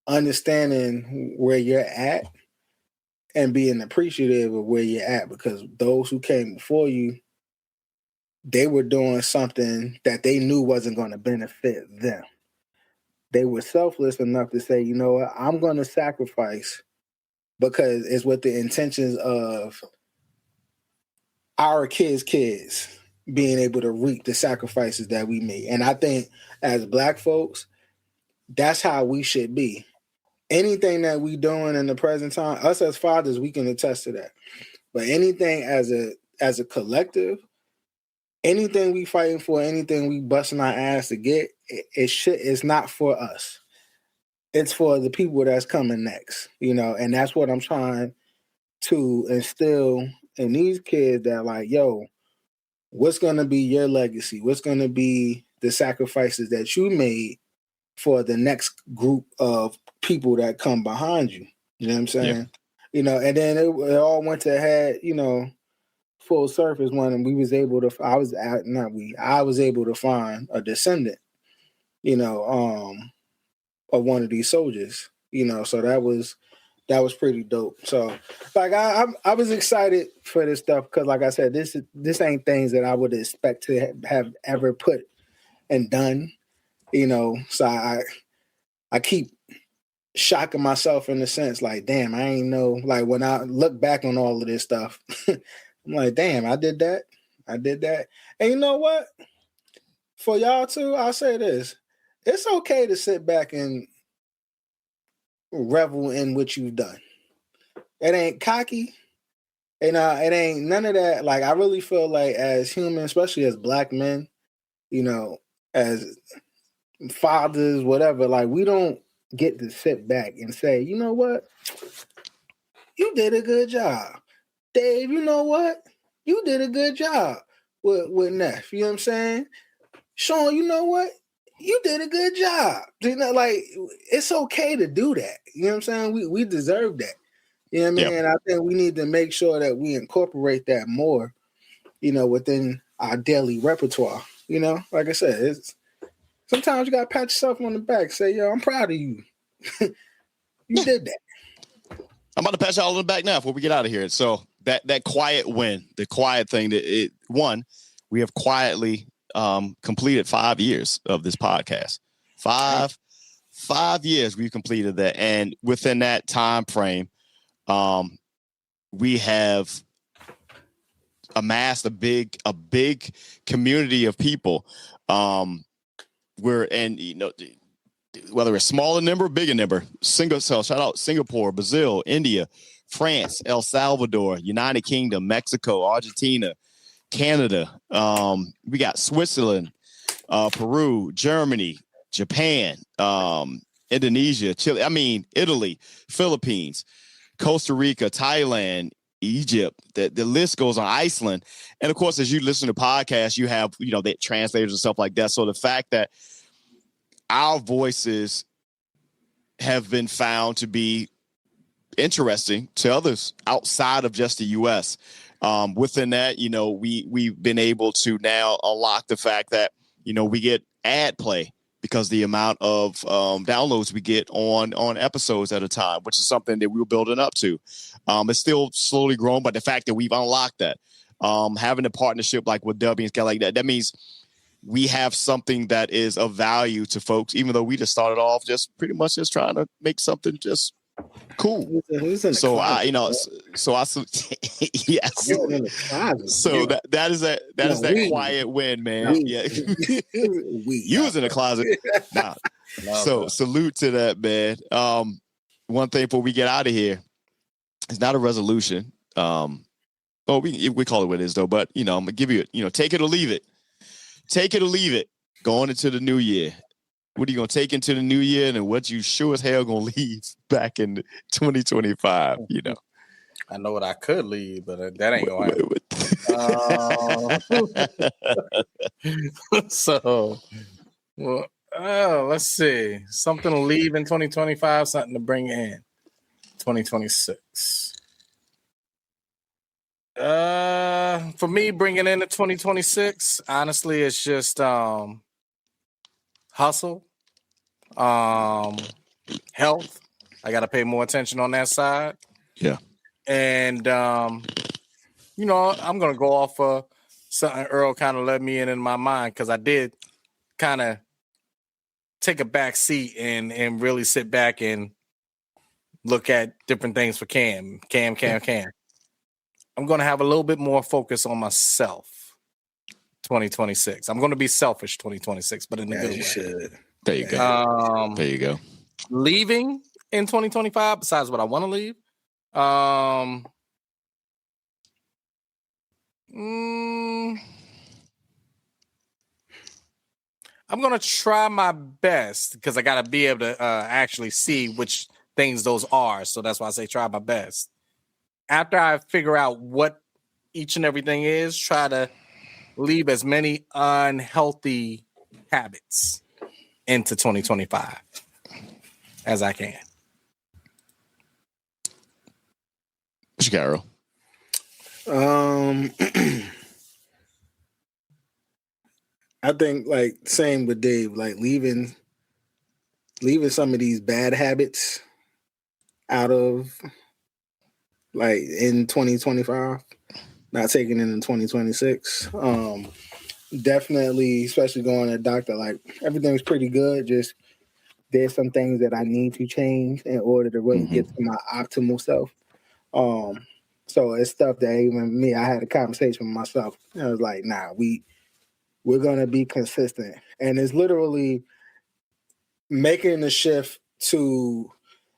understanding where you're at and being appreciative of where you're at, because those who came before you, they were doing something that they knew wasn't going to benefit them. They were selfless enough to say, I'm going to sacrifice because it's with the intentions of our kids being able to reap the sacrifices that we made. And I think as Black folks, that's how we should be. Anything that we doing in the present time, us as fathers, we can attest to that. But anything as a collective, anything we fighting for, anything we busting our ass to get, it's not for us. It's for the people that's coming next, and that's what I'm trying to instill in these kids, that like, yo, what's going to be your legacy? What's going to be the sacrifices that you made for the next group of people that come behind you? You know what I'm saying? Yeah. And then it all went to head, full surface when we was able to, I was able to find a descendant, of one of these soldiers, so that was pretty dope. So like I was excited for this stuff because, like I said, this ain't things that I would expect to have ever put and done, so I keep shocking myself in the sense like, damn, I ain't know, like when I look back on all of this stuff, I'm like, damn, I did that. And you know what? For y'all too, I'll say this. It's okay to sit back and revel in what you've done. It ain't cocky. It ain't none of that. Like, I really feel like as humans, especially as Black men, as fathers, whatever, like we don't get to sit back and say, you know what? You did a good job. Dave, you know what? You did a good job with Neff. You know what I'm saying? Sean, you know what? You did a good job. Like, it's okay to do that. You know what I'm saying? We deserve that. You know what I mean? Yep. And I think we need to make sure that we incorporate that more, within our daily repertoire. Like I said, sometimes you got to pat yourself on the back. Say, yo, I'm proud of you. You did that. I'm about to pat y'all on the back now before we get out of here. So that quiet win, the quiet thing, we have quietly completed 5 years of this podcast. Five years we've completed that. And within that time frame, we have amassed a big community of people. Whether it's smaller number, bigger number, shout out Singapore, Brazil, India, France, El Salvador, United Kingdom, Mexico, Argentina, Canada. We got Switzerland, Peru, Germany, Japan, Indonesia, Chile. Italy, Philippines, Costa Rica, Thailand, Egypt. The list goes on. Iceland, and of course, as you listen to podcasts, you have the translators and stuff like that. So the fact that our voices have been found to be interesting to others outside of just the U.S. Within that, we've been able to now unlock the fact that, we get ad play because the amount of downloads we get on episodes at a time, which is something that we were building up to. It's still slowly growing, but the fact that we've unlocked that, having a partnership like with DUBBY and stuff like that means we have something that is of value to folks, even though we just started off just pretty much just trying to make something just cool. So I, yes. So that is that quiet win, man. Yeah, you was in the closet. Nah. So salute to that, man. One thing before we get out of here, it's not a resolution. We call it what it is though. But I'm gonna give you, take it or leave it. Take it or leave it. Going into the new year. What are you going to take into the new year, and what you sure as hell going to leave back in 2025, I know what I could leave, but that ain't going to happen. So, let's see. Something to leave in 2025, something to bring in 2026. For me, bringing into 2026, honestly, it's just hustle, health. I got to pay more attention on that side. Yeah. And, I'm going to go off of something Earl kind of led me in my mind, because I did kind of take a back seat and really sit back and look at different things for Cam. I'm going to have a little bit more focus on myself. 2026. I'm going to be selfish 2026, but in a good way. Should. There you go. There you go. Leaving in 2025, besides what I want to leave, I'm going to try my best because I got to be able to actually see which things those are. So that's why I say try my best. After I figure out what each and everything is, try to leave as many unhealthy habits into 2025 as I can. What you got, Earl? I think like same with Dave, like leaving some of these bad habits out of like in 2025, not taking it in 2026. Definitely, especially going to the doctor, like everything's pretty good. Just there's some things that I need to change in order to really get to my optimal self. So it's stuff that even me, I had a conversation with myself. I was like, nah, we're gonna be consistent. And it's literally making the shift to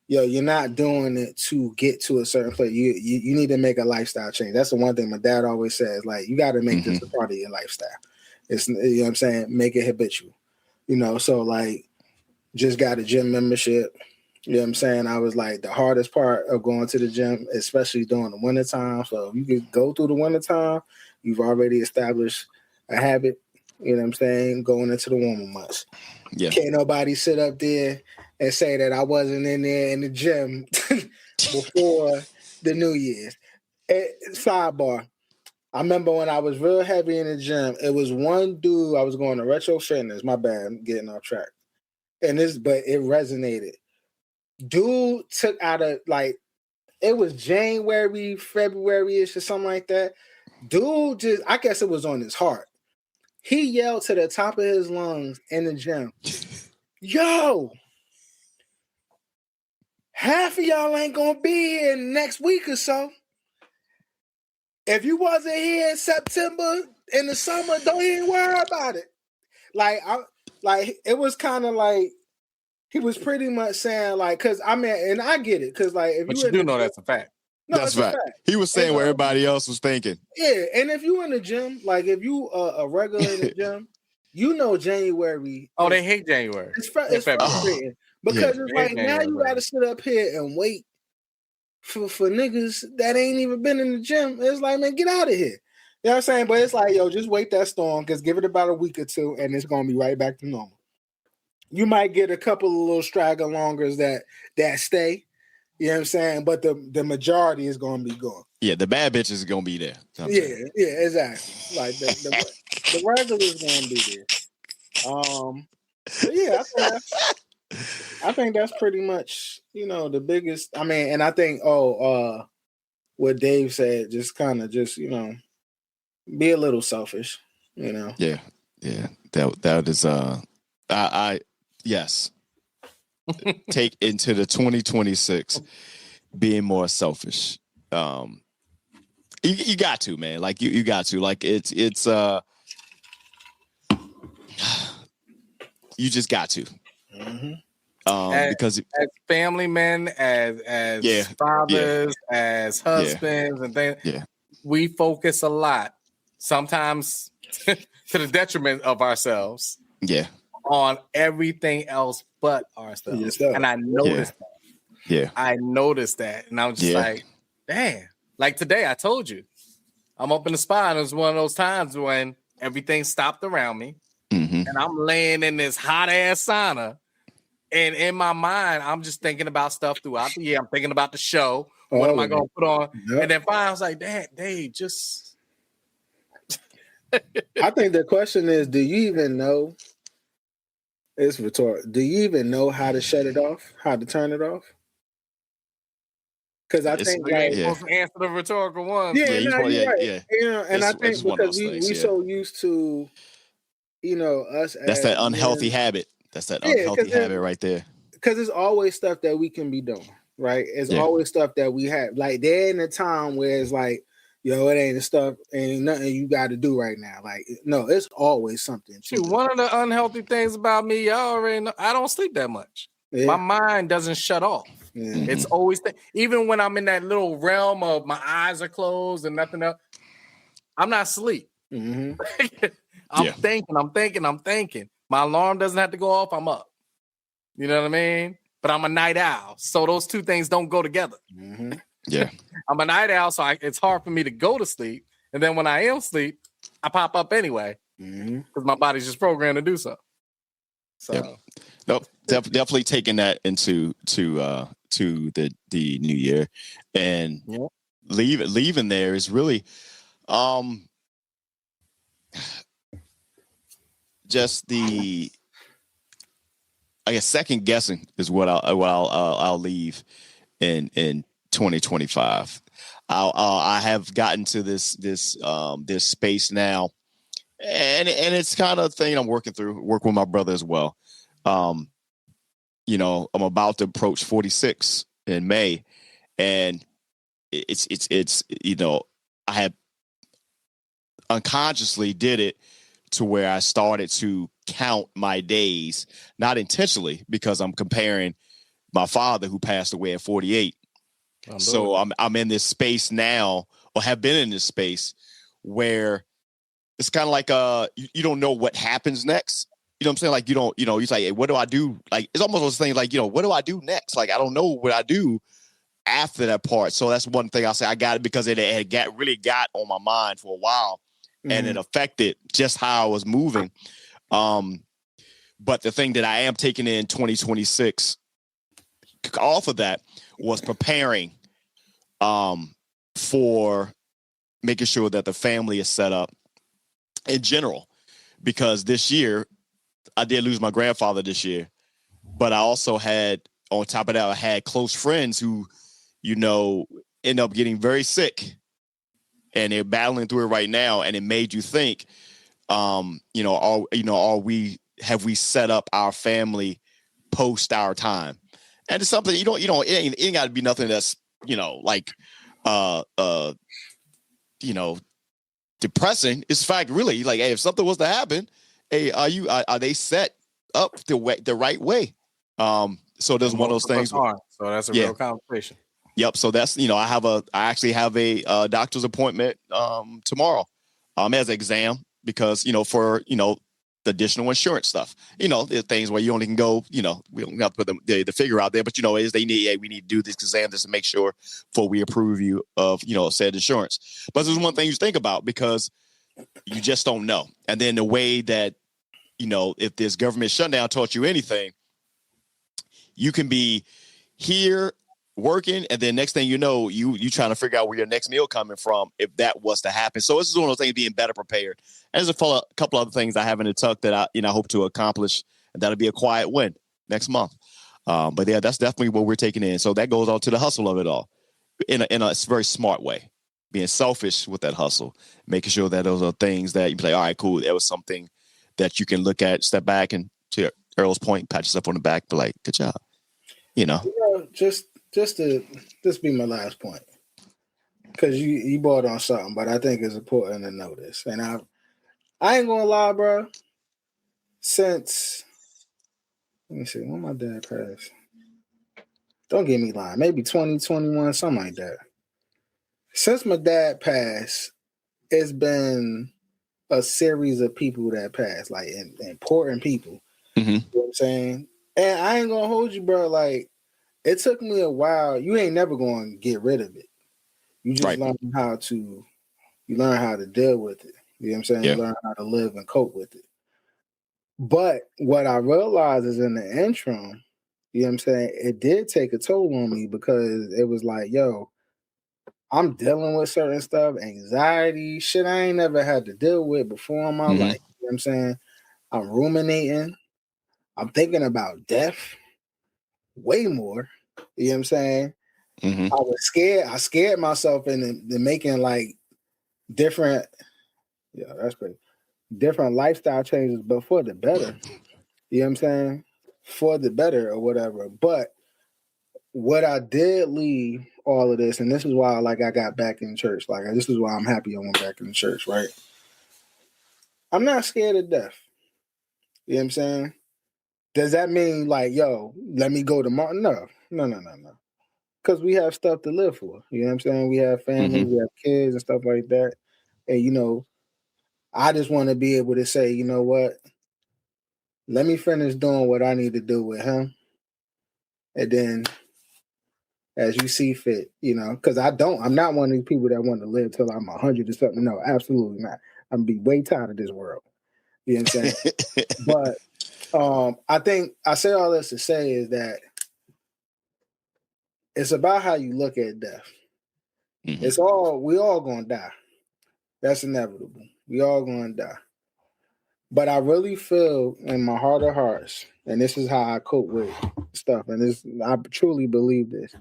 you're not doing it to get to a certain place. You need to make a lifestyle change. That's the one thing my dad always says, like, you gotta make this a part of your lifestyle. It's, you know what I'm saying, make it habitual. So like just got a gym membership. You know what I'm saying? I was like, the hardest part of going to the gym, especially during the wintertime. So if you could go through the wintertime, you've already established a habit, you know what I'm saying, going into the warmer months. Yeah. Can't nobody sit up there and say that I wasn't in there in the gym before the New Year's. Sidebar. I remember when I was real heavy in the gym, it was one dude, I was going to Retro Fitness. My bad, I'm getting off track. But it resonated. Dude took out it was January, February-ish or something like that. Dude just, I guess it was on his heart. He yelled to the top of his lungs in the gym, yo, half of y'all ain't gonna be here next week or so. If you wasn't here in September in the summer, don't even worry about it. It was kind of like he was pretty much saying because I mean, and I get it because but you do know that's a fact. No, that's right. He was saying what everybody else was thinking. Yeah, and if you in the gym, like if you a regular in the gym, January. Oh, they hate January. It's frustrating because it's like now you got to sit up here and wait for niggas that ain't even been in the gym. It's like, man, get out of here. You know what I'm saying? But it's like, yo, just wait that storm because give it about a week or two, and it's gonna be right back to normal. You might get a couple of little straggle longers that stay. You know what I'm saying? But the majority is going to be gone. Yeah, the bad bitches is going to be there. Yeah, exactly. Like the regulars going to be there. But yeah, I think that's pretty much, the biggest. I mean, and I think, what Dave said, just kind of just, be a little selfish, Yeah. That is, yes. Take into the 2026 being more selfish. You got to, man. Like you got to. Like it's you just got to. Because as family men, as fathers, as husbands and things, we focus a lot, sometimes to the detriment of ourselves. Yeah. On everything else but ourselves. And I noticed that. Yeah. I noticed that. And I was just like, damn. Like today, I told you, I'm up in the spa, and it was one of those times when everything stopped around me. And I'm laying in this hot ass sauna. And in my mind, I'm just thinking about stuff throughout the year. I'm thinking about the show. What am I going to put on? Yep. And then finally, I was like, damn, Dave, just. I think the question is, do you even know? It's rhetorical. Do you even know how to shut it off? How to turn it off? Because I think supposed to answer the rhetorical one. Yeah, you're right. Yeah, and I think because we so used to, us. That's that unhealthy habit. That's that unhealthy habit right there. Because it's always stuff that we can be doing, right? It's always stuff that we have. Like there in a time where it's like yo, it ain't the stuff, ain't nothing you got to do right now. Like, no, it's always something. To Shoot, do. one of the unhealthy things about me, y'all already know, I don't sleep that much. Yeah. My mind doesn't shut off. Yeah. It's always even when I'm in that little realm of my eyes are closed and nothing else, I'm not asleep. Mm-hmm. I'm thinking. My alarm doesn't have to go off. I'm up. You know what I mean? But I'm a night owl, so those two things don't go together. Mm-hmm. Yeah. I'm a night owl, so it's hard for me to go to sleep. And then when I am asleep, I pop up anyway because my body's just programmed to do so. So, Yep. Nope. Definitely taking that into to the new year, and leaving there is really just the, I guess, second guessing is what I'll leave in 2025. I have gotten to this space now, and it's kind of thing I'm working with my brother as well. You know, I'm about to approach 46 in May, and it's you know, I have unconsciously did it to where I started to count my days, not intentionally, because I'm comparing my father who passed away at 48. So I'm in this space now, or have been in this space where it's kind of like you don't know what happens next. You know what I'm saying? Like, you don't, it's like, hey, what do I do? Like, it's almost those things like, what do I do next? Like, I don't know what I do after that part. So that's one thing I'll say. I got it because it had really got on my mind for a while, and it affected just how I was moving. But the thing that I am taking in 2026 off of that was preparing for making sure that the family is set up in general, because this year I did lose my grandfather this year, but I also had, on top of that, I had close friends who, end up getting very sick, and they're battling through it right now. And it made you think, have we set up our family post our time? And it's something it ain't got to be nothing that's, depressing. It's fact, really, like, hey, if something was to happen, hey, are they set up the right way? So there's one of those things. So that's a real conversation. Yep. So that's, I actually have a doctor's appointment tomorrow as an exam, because, for, the additional insurance stuff, there's things where you only can go, we don't have to put the figure out there, but, we need to do this exam just to make sure before we approve you of, said insurance. But there's one thing you think about, because you just don't know. And then the way that, if this government shutdown taught you anything, you can be here working, and then next thing you know, you trying to figure out where your next meal coming from if that was to happen. So this is one of those things, being better prepared. And there's a couple other things I have in the tuck that I hope to accomplish, and that'll be a quiet win next month. But yeah, that's definitely what we're taking in. So that goes on to the hustle of it all in a very smart way, being selfish with that hustle, making sure that those are things that you play. All right, cool. That was something that you can look at, step back, and to Earl's point, pat yourself on the back, be like, good job. Just to be my last point, because you brought on something, but I think it's important to know this. And I ain't gonna lie, bro. Since, let me see, when my dad passed, don't get me lying, maybe 2021, something like that. Since my dad passed, it's been a series of people that passed, like important people. Mm-hmm. You know what I'm saying? And I ain't gonna hold you, bro. Like, it took me a while. You ain't never going to get rid of it. You just learn how to deal with it. You know what I'm saying? Yeah. You learn how to live and cope with it. But what I realized is, in the interim, you know what I'm saying, it did take a toll on me, because it was like, yo, I'm dealing with certain stuff, anxiety, shit I ain't never had to deal with before in my life. You know what I'm saying? I'm ruminating. I'm thinking about death way more. You know what I'm saying? Mm-hmm. I was scared. I scared myself into making like different, that's great, different lifestyle changes, but for the better. You know what I'm saying? For the better or whatever. But what I did leave all of this, and this is why like I got back in church. Like this is why I'm happy I went back in the church, right? I'm not scared of death. You know what I'm saying? Does that mean like, yo, let me go tomorrow? No. Because we have stuff to live for. You know what I'm saying? We have families, we have kids and stuff like that. And, you know, I just want to be able to say, you know what? Let me finish doing what I need to do with him. And then as you see fit, you know, because I'm not one of these people that want to live till I'm 100 or something. No, absolutely not. I'm going to be way tired of this world. You know what I'm saying? But I think I say all this to say is that it's about how you look at death. We all gonna die. That's inevitable. We all gonna die. But I really feel in my heart of hearts, and this is how I cope with stuff, and I truly believe this.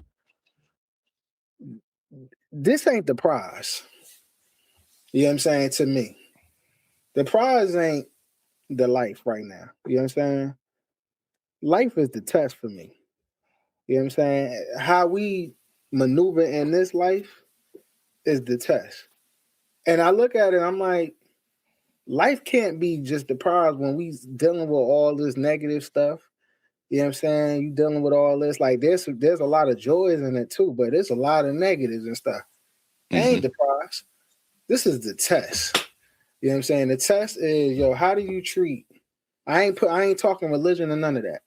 This ain't the prize. You know what I'm saying? To me, the prize ain't the life right now. You know what I'm saying? Life is the test for me. You know what I'm saying? How we maneuver in this life is the test. And I look at it, I'm like, life can't be just the prize when we dealing with all this negative stuff. You know what I'm saying? You dealing with all this. Like there's a lot of joys in it too, but there's a lot of negatives and stuff. Ain't the prize. This is the test. You know what I'm saying? The test is, yo, how do you treat? I ain't talking religion or none of that.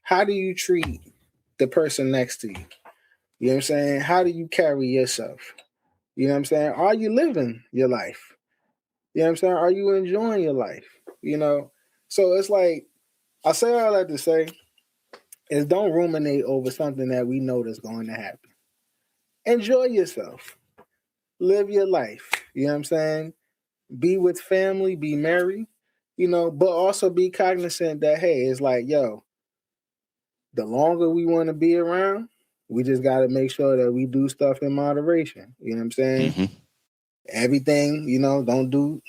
How do you treat the person next to you? You know what I'm saying? How do you carry yourself? You know what I'm saying? Are you living your life? You know what I'm saying? Are you enjoying your life? You know? So it's like, I say all that to say is don't ruminate over something that we know that's going to happen. Enjoy yourself. Live your life. You know what I'm saying? Be with family, be merry, you know, but also be cognizant that, hey, it's like, yo, the longer we want to be around, we just got to make sure that we do stuff in moderation. You know what I'm saying? Everything, you know, don't do,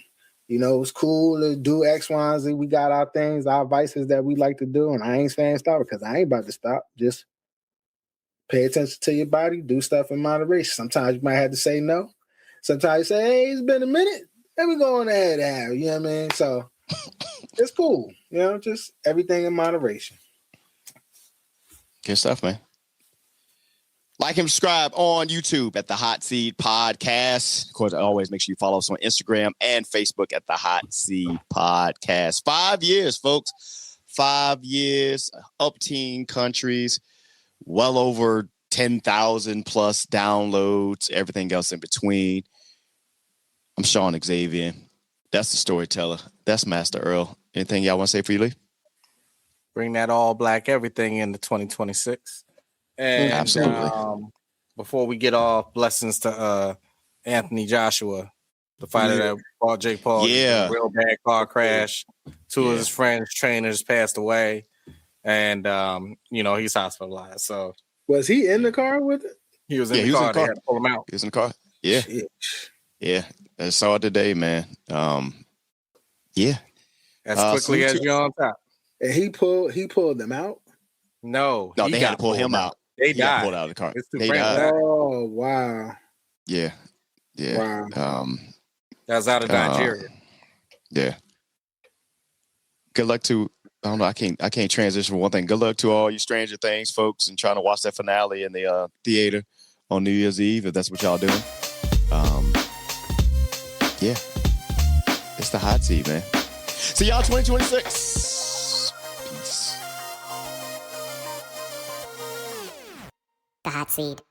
you know, it's cool to do X, Y, and Z. We got our things, our vices that we like to do. And I ain't saying stop because I ain't about to stop. Just pay attention to your body, do stuff in moderation. Sometimes you might have to say no. Sometimes you say, hey, it's been a minute. Let me go on ahead and have, you know what I mean? So it's cool, you know, just everything in moderation. Good stuff, man. Like and subscribe on YouTube at the Hot Seed Podcast. Of course, always make sure you follow us on Instagram and Facebook at the Hot Seed Podcast. 5 years, folks. 5 years, up 10 countries, well over 10,000 plus downloads, everything else in between. I'm Sean Xavier. That's the storyteller. That's Master Earl. Anything y'all want to say for you, Lee? Bring that all black everything into 2026. And absolutely. Before we get off, blessings to Anthony Joshua, the fighter that fought Jake Paul. Yeah. A real bad car crash. Two of his friends, trainers, passed away. And, you know, he's hospitalized. So was he in the car with it? He was in the car. They had to pull him out. He was in the car. Yeah. Shit. Yeah. I saw it today, man. Yeah. As quickly as you're on top. And he pulled them out? No, they had to pull him out. They died. Pulled out of the car. They died. Oh, wow. Yeah. Yeah. Wow. That's out of Nigeria. Yeah. Good luck to I don't know. I can't transition from one thing. Good luck to all you Stranger Things folks and trying to watch that finale in the theater on New Year's Eve if that's what y'all doing. Yeah. It's the Hot Seat, man. See y'all 2026. Peace. The Hot Seat.